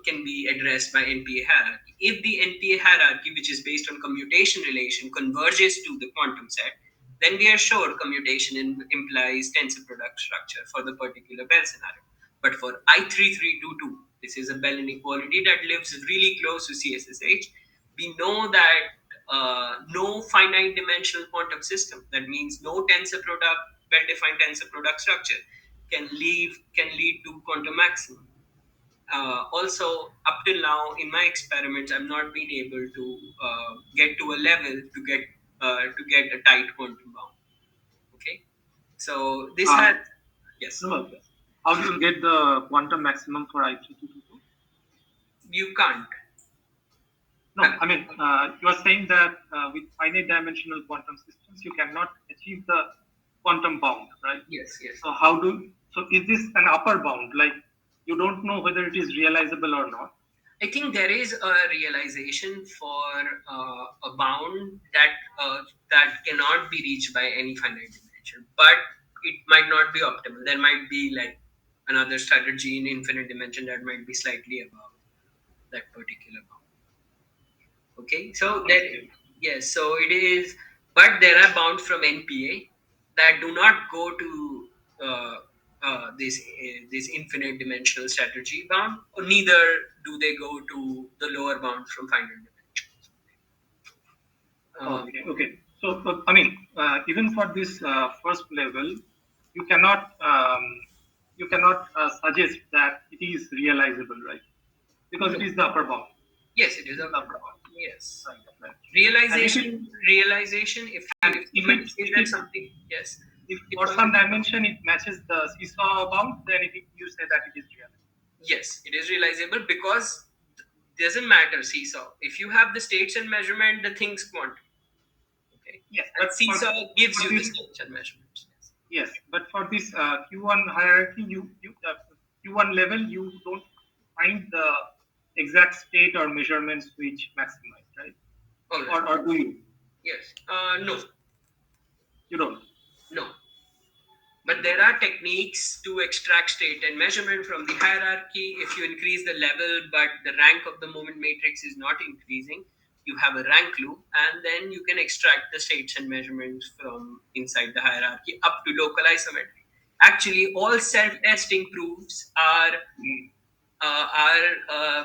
can be addressed by NPA hierarchy. If the NPA hierarchy, which is based on commutation relation, converges to the quantum set, then we are sure commutation implies tensor product structure for the particular Bell scenario. But for I3322, this is a Bell inequality that lives really close to CSSH. We know that no finite dimensional quantum system, that means no tensor product, well-defined tensor product structure, can lead to quantum maximum. Also, up till now, in my experiments, I've not been able to get to a level to get a tight quantum bound. Okay, so this has yes, No, how do you get the quantum maximum for I3222? you can't. No, I mean, you are saying that with finite dimensional quantum systems, you cannot achieve the quantum bound, right? Yes, yes. So is this an upper bound? Like, you don't know whether it is realizable or not? I think there is a realization for a bound that cannot be reached by any finite dimension, but it might not be optimal. There might be like another strategy in infinite dimension that might be slightly above that particular bound. Okay, so there, Okay. yes, so it is, but there are bounds from NPA that do not go to this infinite dimensional strategy bound, or neither do they go to the lower bound from finite dimensions. Okay. So, I mean, even for this first level, you cannot suggest that it is realizable, right? Because No, it is the upper bound. yes, it is It a is the upper bound. yes. Right. Right. And Realization. and If if somebody it says if that it something, yes, if if for somebody, some dimension it matches the seesaw bound, then you say that it is real. yes, it is realizable because doesn't matter seesaw. If you have the states and measurement, the things quantum. Okay, Yes, and but seesaw gives for you the this states and measurements. Yes. yes, but for this Q1 hierarchy, you Q1 level, you don't find the exact state or measurements which maximize, right? All right. Or do you? Yes. No. You don't. No. But there are techniques to extract state and measurement from the hierarchy. If you increase the level, but the rank of the moment matrix is not increasing, you have a rank loop, and then you can extract the states and measurements from inside the hierarchy up to local isometry. Actually, all self-testing proofs are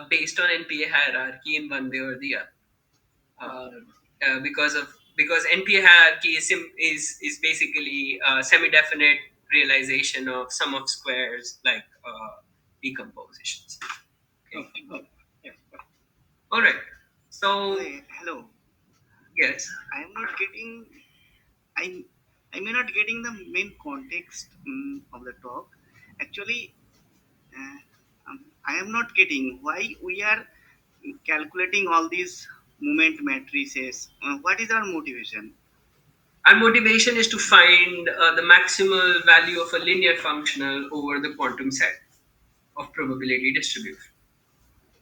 based on NPA hierarchy in one way or the other. uh, because NPA hierarchy is basically a semi-definite realization of sum of squares like decompositions. Okay. Okay. Okay. Yes. All right. So Hi, hello. yes, I am not getting. I I may not getting the main context of the talk. Actually, I am not getting why we are calculating all these moment matrices, what is our motivation? Our motivation is to find the maximal value of a linear functional over the quantum set of probability distribution.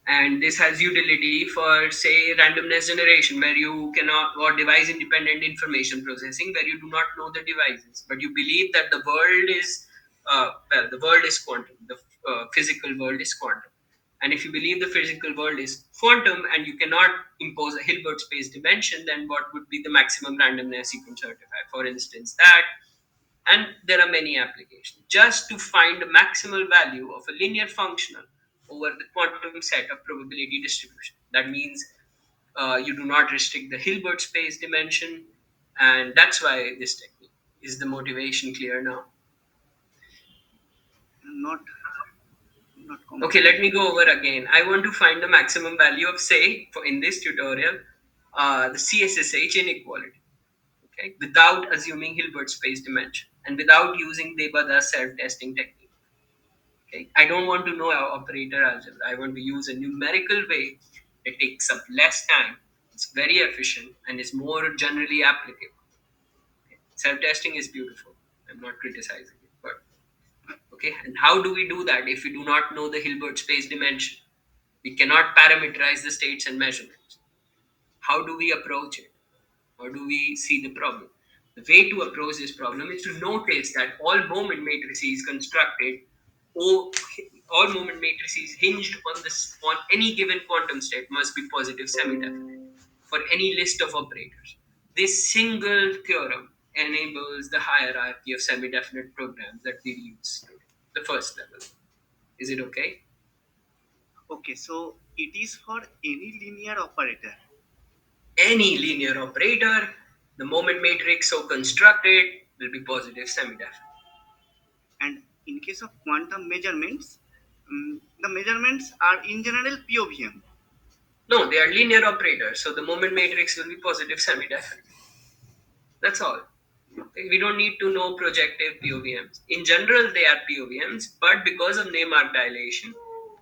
And this has utility for, say, randomness generation, where you cannot, or device independent information processing, where you do not know the devices, but you believe that the world is, the world is quantum, the physical world is quantum. And if you believe the physical world is quantum and you cannot impose a Hilbert space dimension, then what would be the maximum randomness you can certify? For instance, that, and there are many applications, just to find the maximal value of a linear functional over the quantum set of probability distribution. That means you do not restrict the Hilbert space dimension, and that's why this technique. Is the motivation clear now? Not not Okay, let completely. me go over again. I want to find the maximum value of, say, for in this tutorial, the CSSH inequality. Okay, without assuming Hilbert space dimension and without using Debada's self-testing technique. Okay, I don't want to know operator algebra. I want to use a numerical way that takes up less time. It's very efficient and is more generally applicable. Okay. Self-testing is beautiful. I'm not criticizing it, but okay. And how do we do that if we do not know the Hilbert space dimension? We cannot parameterize the states and measurements. How do we approach it? How do we see the problem? The way to approach this problem is to notice that all moment matrices constructed, or all moment matrices hinged on this on any given quantum state must be positive semi-definite for any list of operators. This single theorem enables the hierarchy of semi-definite programs that we use today. The first level. Is it okay? Okay, so it is for any linear operator. Any linear operator, the moment matrix so constructed will be positive semi-definite. And in case of quantum measurements, the measurements are in general POVM. No, they are linear operators, so the moment matrix will be positive semi-definite. That's all. We don't need to know projective POVMs. In general, they are POVMs, but because of Neymark dilation,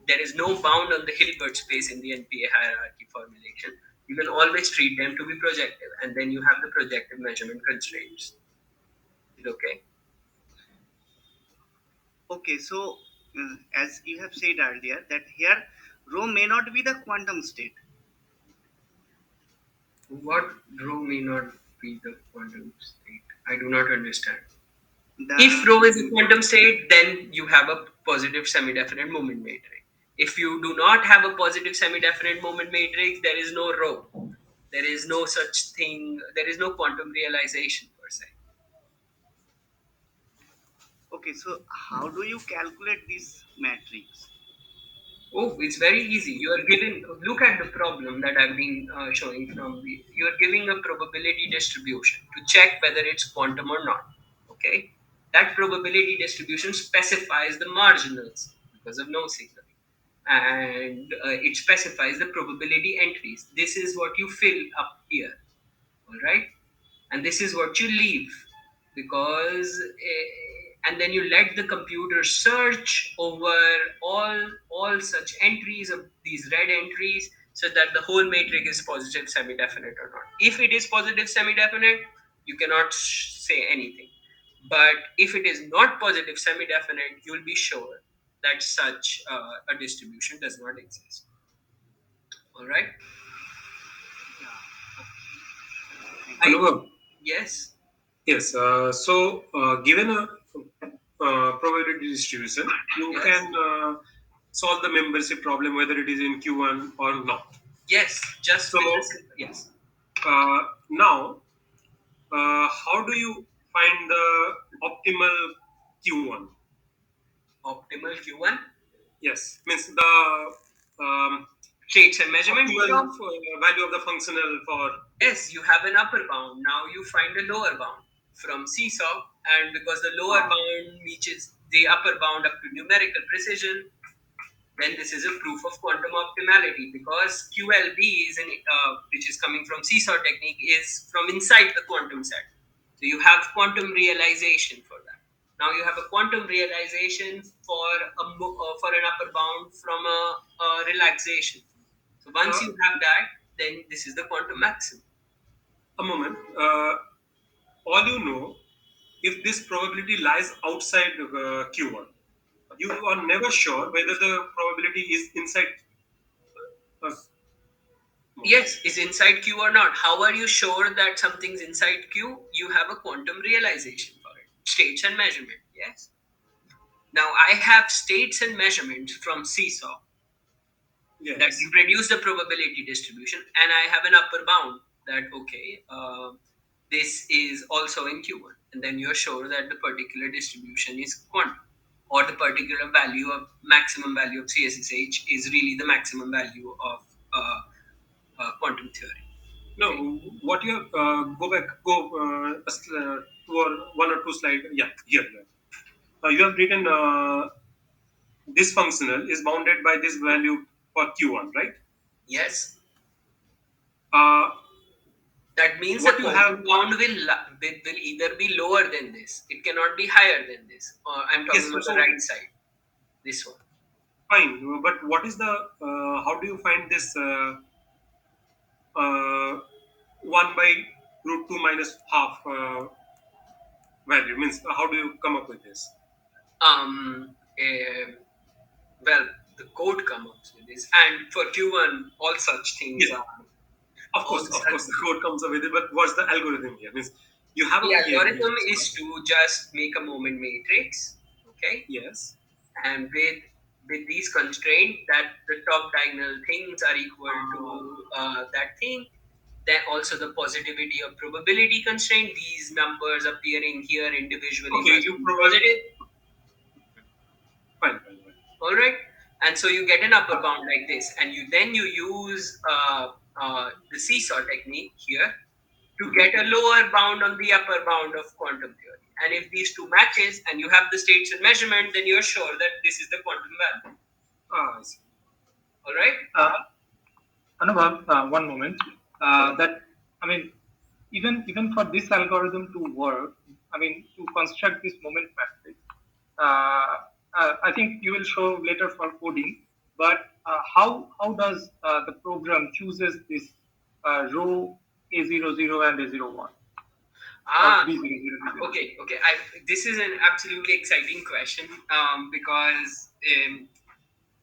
there is no bound on the Hilbert space in the NPA hierarchy formulation. You can always treat them to be projective, and then you have the projective measurement constraints. Is it okay? Okay, so as you have said earlier, that here rho may not be the quantum state. What rho may not be the quantum state? I do not understand. If The rho is a quantum state, then you have a positive semi-definite moment matrix. If you do not have a positive semi-definite moment matrix, there is no rho. There is no such thing. There is no quantum realization per se. okay, so how do you calculate this matrix? Oh, it's very easy. You are given. Look at the problem that I've been showing from the. You are giving a probability distribution to check whether it's quantum or not. Okay, that probability distribution specifies the marginals because of no signal, and it specifies the probability entries. This is what you fill up here. All right, and this is what you leave because and then you let the computer search over all such entries of these red entries so that the whole matrix is positive semi-definite or not. If it is positive semi-definite, you cannot say anything, but if it is not positive semi-definite, you'll be sure that such a distribution does not exist. All right. Yeah, thank you. I Anubhav, Yes. yes. Given a probability distribution, you Yes. can solve the membership problem whether it is in Q1 or not. Yes, just So with this. Yes. now, how do you find the optimal Q1? Optimal Q1 Yes, means the traits and measurement optimal from. value of the functional for. Yes, you have an upper bound. Now you find a lower bound from seesaw, and because the lower Uh, bound reaches the upper bound up to numerical precision, then this is a proof of quantum optimality because QLB is which is coming from seesaw technique is from inside the quantum set. So you have quantum realization for that. Now you have a quantum realization for for an upper bound from a relaxation. So once you have that, then this is the quantum maximum. A moment. All you know, if this probability lies outside Q1, you are never sure whether the probability is inside us. Yes, is inside Q or not. How are you sure that something's inside Q? You have a quantum realization for it. States and measurement. Yes. Now I have states and measurements from Seesaw that Yes. reproduce the probability distribution, and I have an upper bound that okay, this is also in Q1, and then you're sure that the particular distribution is quantum, or the particular value of maximum value of CSSH is really the maximum value of quantum theory. No, what you go back, go two or one or two slide. Yeah, here. You have written this functional is bounded by this value for Q1, right? Yes, Uh, that means the what you quantum have, bound will either be lower than this. It cannot be higher than this. I'm talking yes, about the so right side. This one. fine, but what is the, how do you find this uh, 1 by root 2 minus half value? Means, how do you come up with this? Eh, well, the code comes with this, and for Q1, all such things Yes, are all of such. course, the code comes up with it, but what's the algorithm here? Means, you have The a behavior. algorithm is to just make a moment matrix, okay, Yes. and with these constraints that the top diagonal things are equal to that thing. Then also the positivity of probability constraint. These numbers appearing here individually Okay, must you be provide. positive. Fine. All right, and so you get an upper bound like this, and you use the seesaw technique here to get a lower bound on the upper bound of quantum theory. And if these two matches and you have the states and measurement, then you're sure that this is the quantum value. I see. All right. Anubhav, one moment. That I mean, even for this algorithm to work, I mean, to construct this moment matrix, I think you will show later for coding. But how does the program chooses this row A00 and A01 or Ah, B00? okay. This is an absolutely exciting question because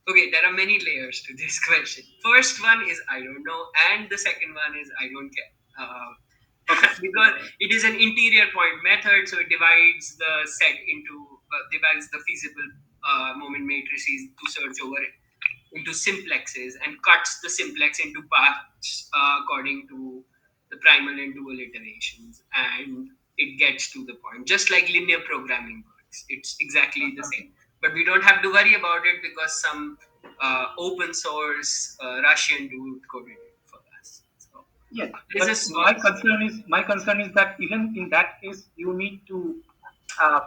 okay, there are many layers to this question. First one is I don't know, and the second one is I don't care. Okay. Because it is an interior point method, so it divides the set into divides the feasible moment matrices to search over it into simplexes and cuts the simplex into parts according to the primal and dual iterations, and it gets to the point just like linear programming works. It's exactly the same, but we don't have to worry about it because some open source Russian dude coded it for us. So Yes, there's a but my concern is that even in that case, you need to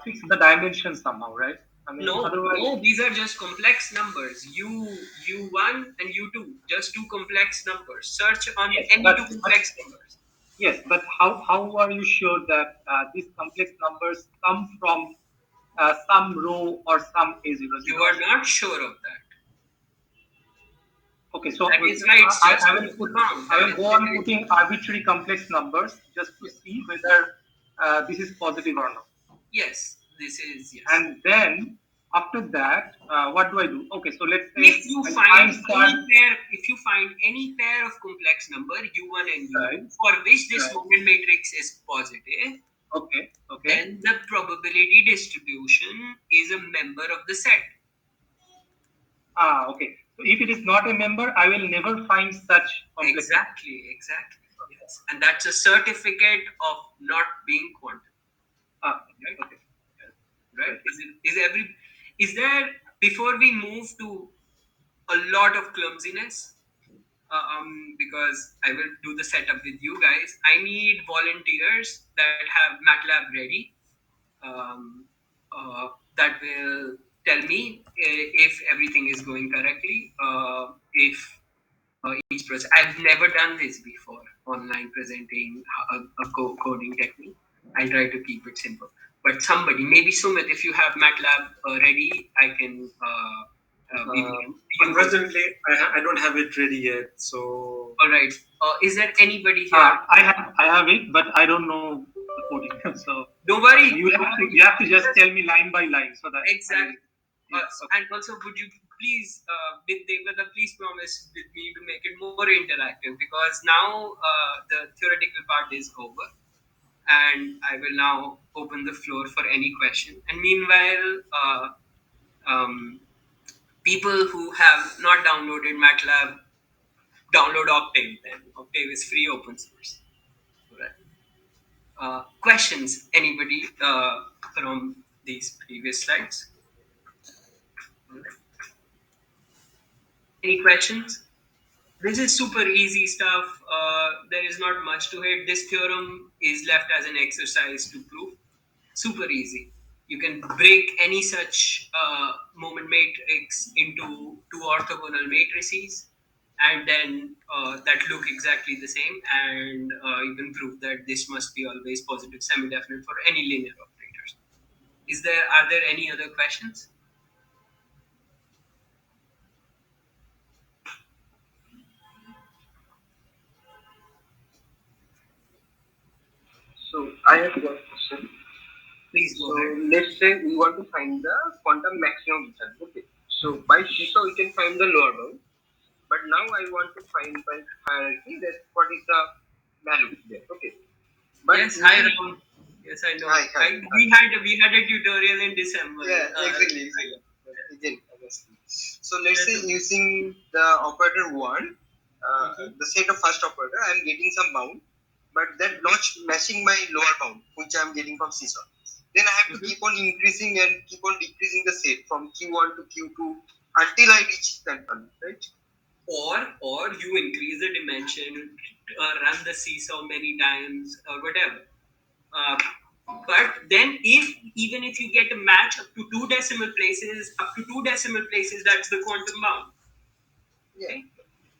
fix the dimension somehow, right? I mean, otherwise, no, these are just complex numbers. U1 and U2, just two complex numbers. Search on yes, any two complex numbers. yes, but how are you sure that these complex numbers come from some row or some You A00? are not sure of that. Okay, so That is why it's just I an will upper bound. I That will is go why on there is putting arbitrary complex numbers just to see whether this is positive or not. yes. This is yes. And then after that, what do I do? Okay, so let's say If you I find find any start, pair, if you find any pair of complex number U1 and right, U2 for which this right. moment matrix is positive, Okay. then the probability distribution is a member of the set. Okay. So if it is not a member, I will never find such complex. Exactly. Yes, and that's a certificate of not being quantum. Right? Okay. Right? Right. Is there before we move to a lot of clumsiness? Because I will do the setup with you guys. I need volunteers that have MATLAB ready. Um, that will tell me if everything is going correctly. If each process, I've never done this before. Online presenting a coding technique. I try to keep it simple. But somebody, maybe Sumit, if you have MATLAB ready, I can be Unfortunately, I don't have it ready yet. So All right. Is there anybody here? I have it, but I don't know the coding. So Don't I mean, worry. you have to just tell me line by line so that Exactly. yeah, And also, would you please, with Devada, please promise with me to make it more interactive, because now the theoretical part is over, and I will now open the floor for any question. And meanwhile, people who have not downloaded MATLAB, download Octave. Then Octave is free, open source. Right. Questions? Anybody from these previous slides? Any questions? This is super easy stuff. There is not much to it. This theorem is left as an exercise to prove. Super easy. You can break any such moment matrix into two orthogonal matrices, and then that look exactly the same, and you can prove that this must be always positive semi-definite for any linear operators. Are there any other questions? So I have one question. Please go So ahead. let's say we want to find the quantum maximum result. Okay. So by seesaw we can find the lower bound. But now I want to find by hierarchy that what is the value there. Okay. But Yes, hi Ram. Yes, I know. Hi. We had a tutorial in December. Yeah, exactly. Again, honestly. So let's say using the operator one, the set of first operator, I'm getting some bound, but that not matching my lower bound, which I'm getting from seesaw. Then I have to keep on increasing and keep on decreasing the set from Q1 to Q2 until I reach that one, right? Or you increase the dimension, run the seesaw many times, or whatever. Uh, but then, even if you get a match up to two decimal places, that's the quantum bound. Yeah, Okay?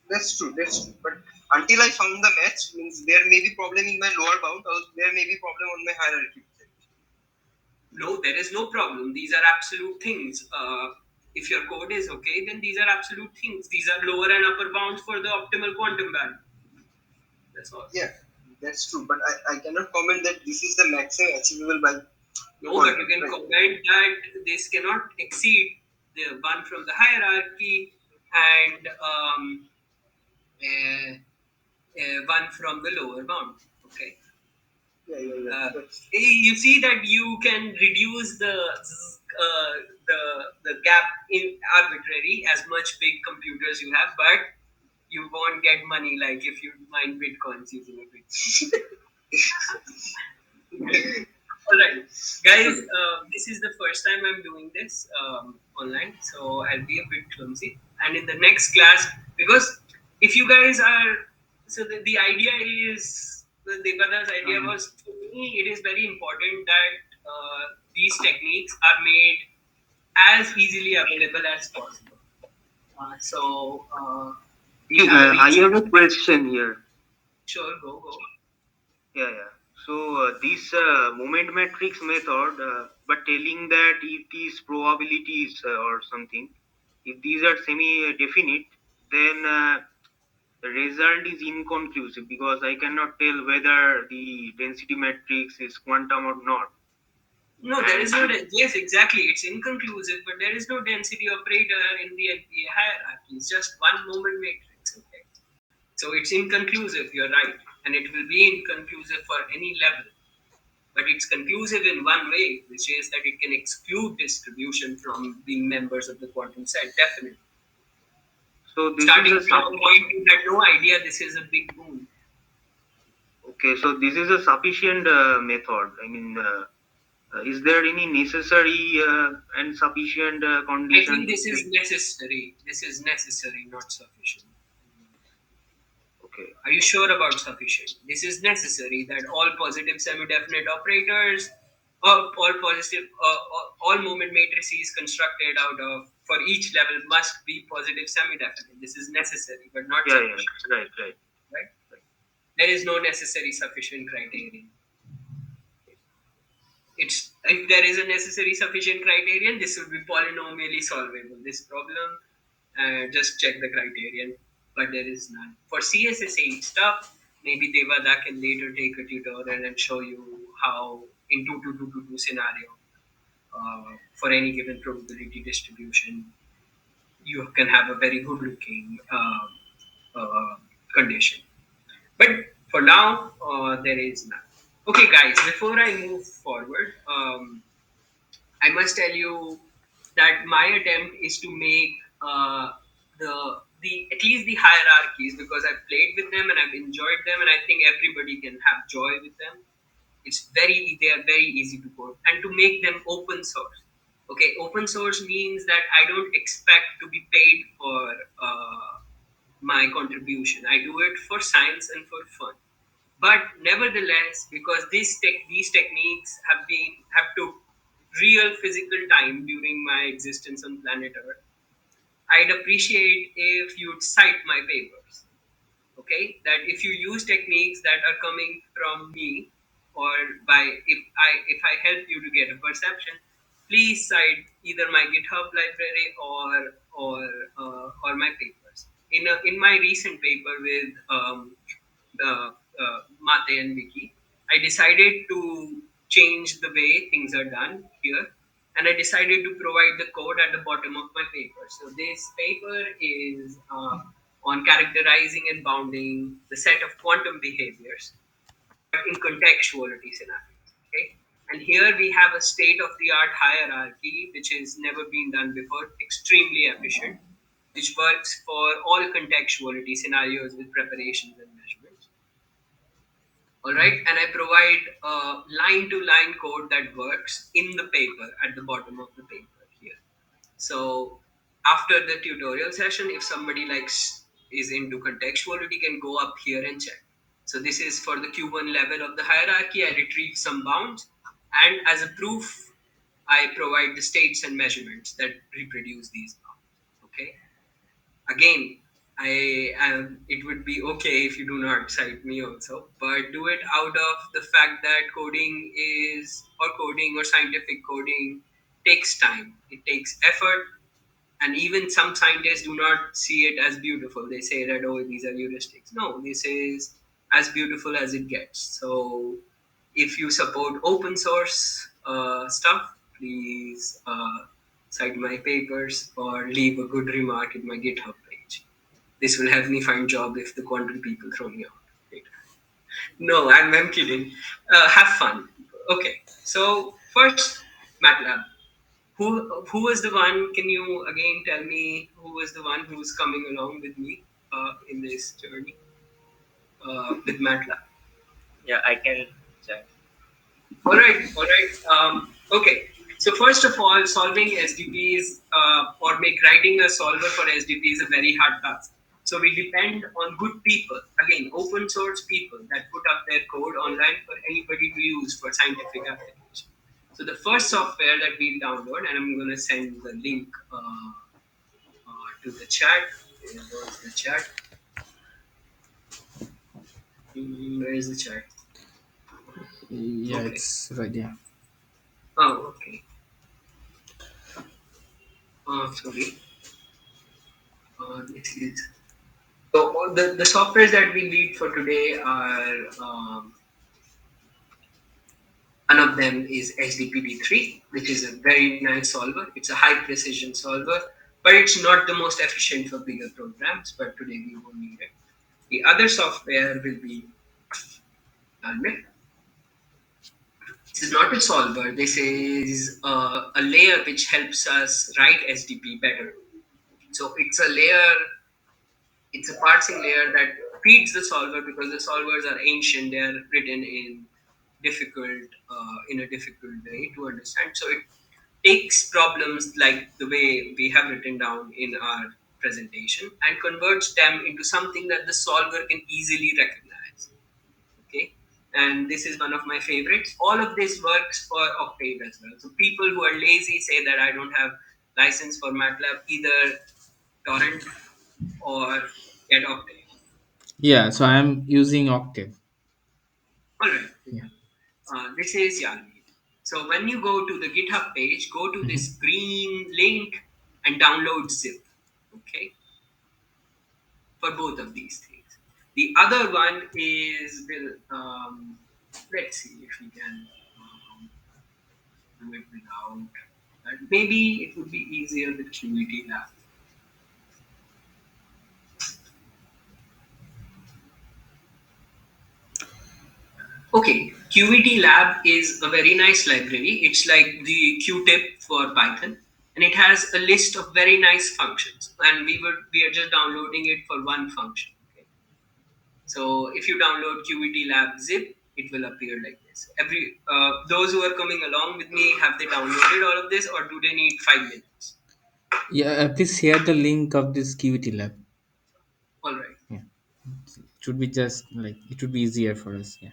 that's true. But until I found the match, means there may be problem in my lower bound, or there may be problem on my hierarchy. No, there is no problem. These are absolute things. If your code is okay, then these are absolute things. These are lower and upper bounds for the optimal quantum value. That's all. Yeah, that's true. But I cannot comment that this is the maximum achievable by. No, but you can comment that this cannot exceed the one from the hierarchy, and one from the lower bound. Okay. Yeah. You see that you can reduce the gap in arbitrary as much big computers you have, but you won't get money like if you mine bitcoins using a bitcoin. All right, guys. This is the first time I'm doing this online, so I'll be a bit clumsy. And in the next class, because if you guys are, so the idea is, the Devada's idea was, for me, it is very important that these techniques are made as easily available as possible. We have I have a question here. Sure, go. Yeah. So this moment matrix method, but telling that if these probabilities or something, if these are semi-definite, then the result is inconclusive because I cannot tell whether the density matrix is quantum or not. No, there is no. Yes, exactly. It's inconclusive, but there is no density operator in the NPA hierarchy. It's just one moment matrix. Okay, so it's inconclusive. You're right, and it will be inconclusive for any level. But it's conclusive in one way, which is that it can exclude distribution from being members of the quantum set. Definitely. So this Starting is from a point, you had no idea this is a big boon. okay. So this is a sufficient method. I mean. Is there any necessary and sufficient I condition think to this say? is necessary. This is necessary, not sufficient. Okay. Are you sure about sufficient? This is necessary that all positive semi-definite operators, all moment matrices constructed out of for each level must be positive semi-definite. This is necessary, but not sufficient. Right. Right? There is no necessary sufficient criterion. It's if there is a necessary sufficient criterion, this would be polynomially solvable. This problem, just check the criterion, but there is none. For CSSH stuff, maybe Devada can later take a tutorial and show you how in 2 scenario, for any given probability distribution, you can have a very good looking condition. But for now, there is none. Okay, guys, before I move forward, I must tell you that my attempt is to make the at least the hierarchies, because I've played with them and I've enjoyed them, and I think everybody can have joy with them. They are very easy to code and to make them open source. Okay, open source means that I don't expect to be paid for my contribution. I do it for science and for fun. But nevertheless, because these techniques have took real physical time during my existence on planet Earth, I'd appreciate if you'd cite my papers. Okay, that if you use techniques that are coming from me, or by if I help you to get a perception, please cite either my GitHub library or my papers. In my recent paper with the Mate and Vicky, I decided to change the way things are done here, and I decided to provide the code at the bottom of my paper. So this paper is on characterizing and bounding the set of quantum behaviors, but in contextuality scenarios. Okay, and here we have a state-of-the-art hierarchy which has never been done before, extremely efficient, which works for all contextuality scenarios with preparations and measurements. All right, and I provide line to line code that works in the paper at the bottom of the paper here. So after the tutorial session, if somebody likes is into contextuality, can go up here and check. So this is for the Q1 level of the hierarchy. I retrieve some bounds, and as a proof, I provide the states and measurements that reproduce these bounds. Okay, again, it would be okay if you do not cite me also, but do it out of the fact that coding or scientific coding takes time. It takes effort, and even some scientists do not see it as beautiful. They say that, oh, these are heuristics. No, this is as beautiful as it gets. So if you support open source stuff, please cite my papers or leave a good remark in my GitHub page. This will help me find job if the quantum people throw me out. Right. No, I'm kidding. Have fun. Okay, so first, MATLAB. Who was the one? Can you again tell me who was the one who's coming along with me in this journey with MATLAB? Yeah, I can check. All right, all right. Okay. So first of all, solving SDPs or make writing a solver for SDP is a very hard task. So we depend on good people, again, open source people that put up their code online for anybody to use for scientific application. So the first software that we'll download, and I'm going to send the link to the chat. There goes the chat. Where is the chat? Yeah, Okay. it's right. Yeah. Oh, okay. Sorry. This is so all the softwares that we need for today are one of them is HDPD3, which is a very nice solver. It's a high precision solver, but it's not the most efficient for bigger programs. But today we won't need it. The other software will be Hilbert. This is not a solver. This is a layer which helps us write SDP better. So it's a parsing layer that feeds the solver, because the solvers are ancient. They are written in a difficult way to understand. So it takes problems like the way we have written down in our presentation and converts them into something that the solver can easily recognize. Okay, and this is one of my favorites. All of this works for Octave as well. So people who are lazy say that I don't have license for MATLAB, either torrent or get Octave. Yeah. So I'm using Octave. All right. Yeah. This is Yalmi. So when you go to the GitHub page, go to this green link and download zip. Okay. for both of these things. The other one is, will let's see if we can do it without that. Maybe it would be easier with QET lab. Okay, QET Lab is a very nice library. It's like the Q-tip for Python, and it has a list of very nice functions. And we are just downloading it for one function. Okay? So if you download QET Lab zip, it will appear like this. Every those who are coming along with me, have they downloaded all of this, or do they need 5 minutes? Yeah, please share the link of this QT lab. All right. Yeah, it should be just like it would be easier for us. Yeah.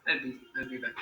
I'll be back.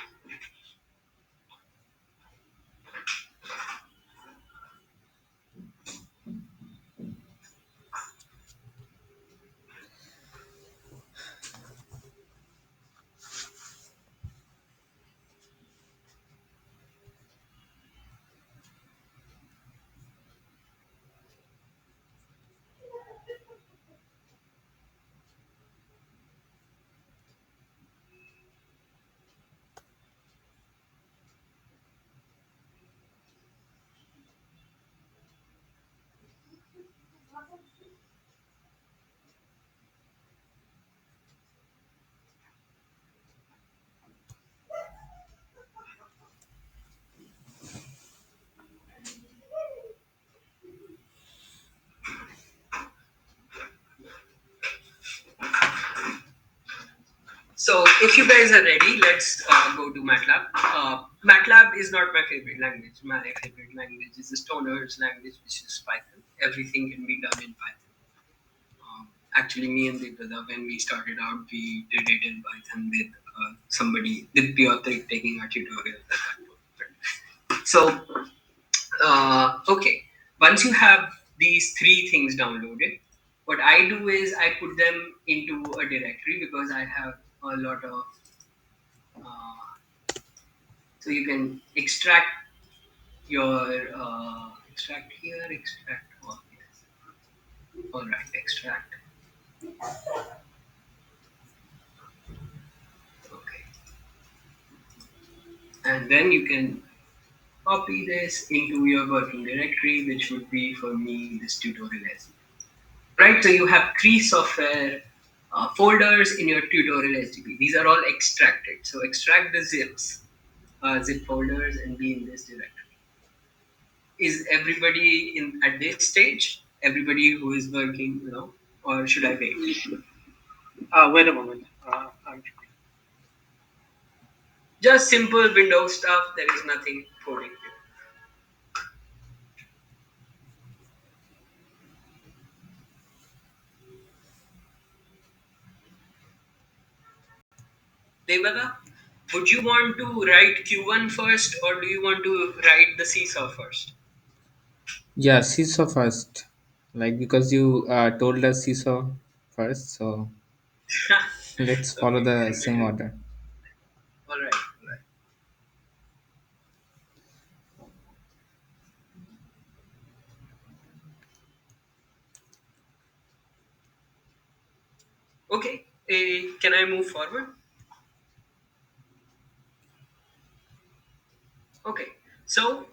So if you guys are ready, let's go to MATLAB. MATLAB is not my favorite language. My favorite language is the Stoner's language, which is Python. Everything can be done in Python. Actually, me and the brother, when we started out, we did it in Python with somebody, with Piotr taking our tutorial at that point. So, okay, once you have these three things downloaded, what I do is I put them into a directory because I have a lot of so you can extract your extract here, extract all this. All right, extract. Okay, and then you can copy this into your working directory, which would be for me this tutorial as. Right, so you have three software folders in your tutorial SDB. These are all extracted. So extract the zips, zip folders, and be in this directory. Is everybody in at this stage? Everybody who is working, or should I wait? Wait a moment. I'm Just simple Windows stuff. There is nothing coding here. Devada, would you want to write Q1 first, or do you want to write the seesaw first? Yeah, seesaw first. Like because you told us seesaw first, so let's follow Okay, the very same good. order. All right, all right. Okay, can I move forward? Okay, so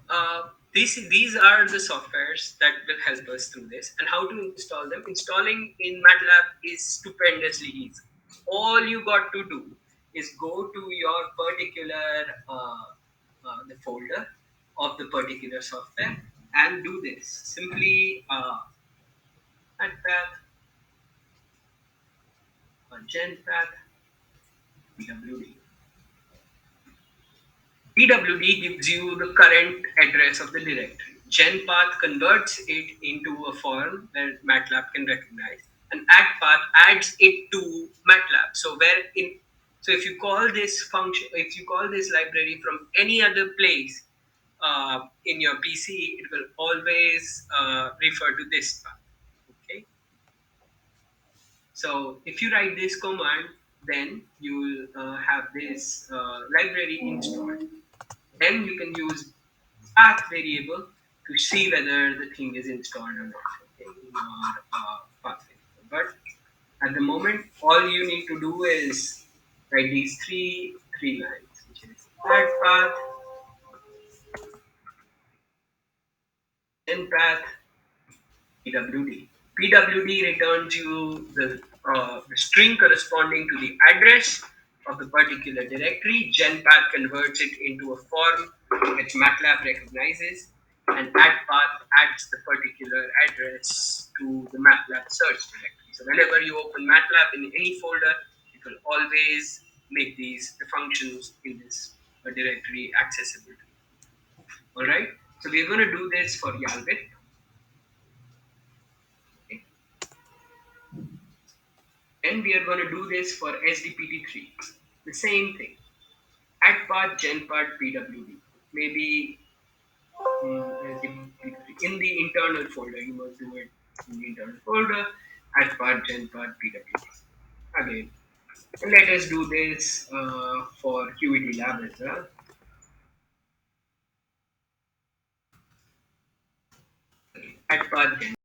these are the softwares that will help us through this, and how to install them. Installing in MATLAB is stupendously easy. All you got to do is go to your particular the folder of the particular software and do this. Simply MATLAB or GenPath PWD. PWD gives you the current address of the directory. GenPath converts it into a form where MATLAB can recognize. And AddPath adds it to MATLAB. So if you call this function, if you call this library from any other place in your PC, it will always refer to this path. Okay. So if you write this command, then you will have this library installed. Then you can use path variable to see whether the thing is installed or not, okay, in your path variable. But at the moment, all you need to do is write these three lines, which is add path, then path, PWD. PWD returns you the string corresponding to the address of the particular directory. GenPath converts it into a form which MATLAB recognizes, and addPath adds the particular address to the MATLAB search directory. So whenever you open MATLAB in any folder, it will always make the functions in this directory accessible to you. All right. So we're going to do this for Yalbit. Okay. Then we are going to do this for SDPT3. The same thing. Add part, gen part, PWD. Maybe SDPT3. In the internal folder, you must do it in the internal folder. Add part, gen part, PWD. Again. And let us do this for QED lab as well. Add part, gen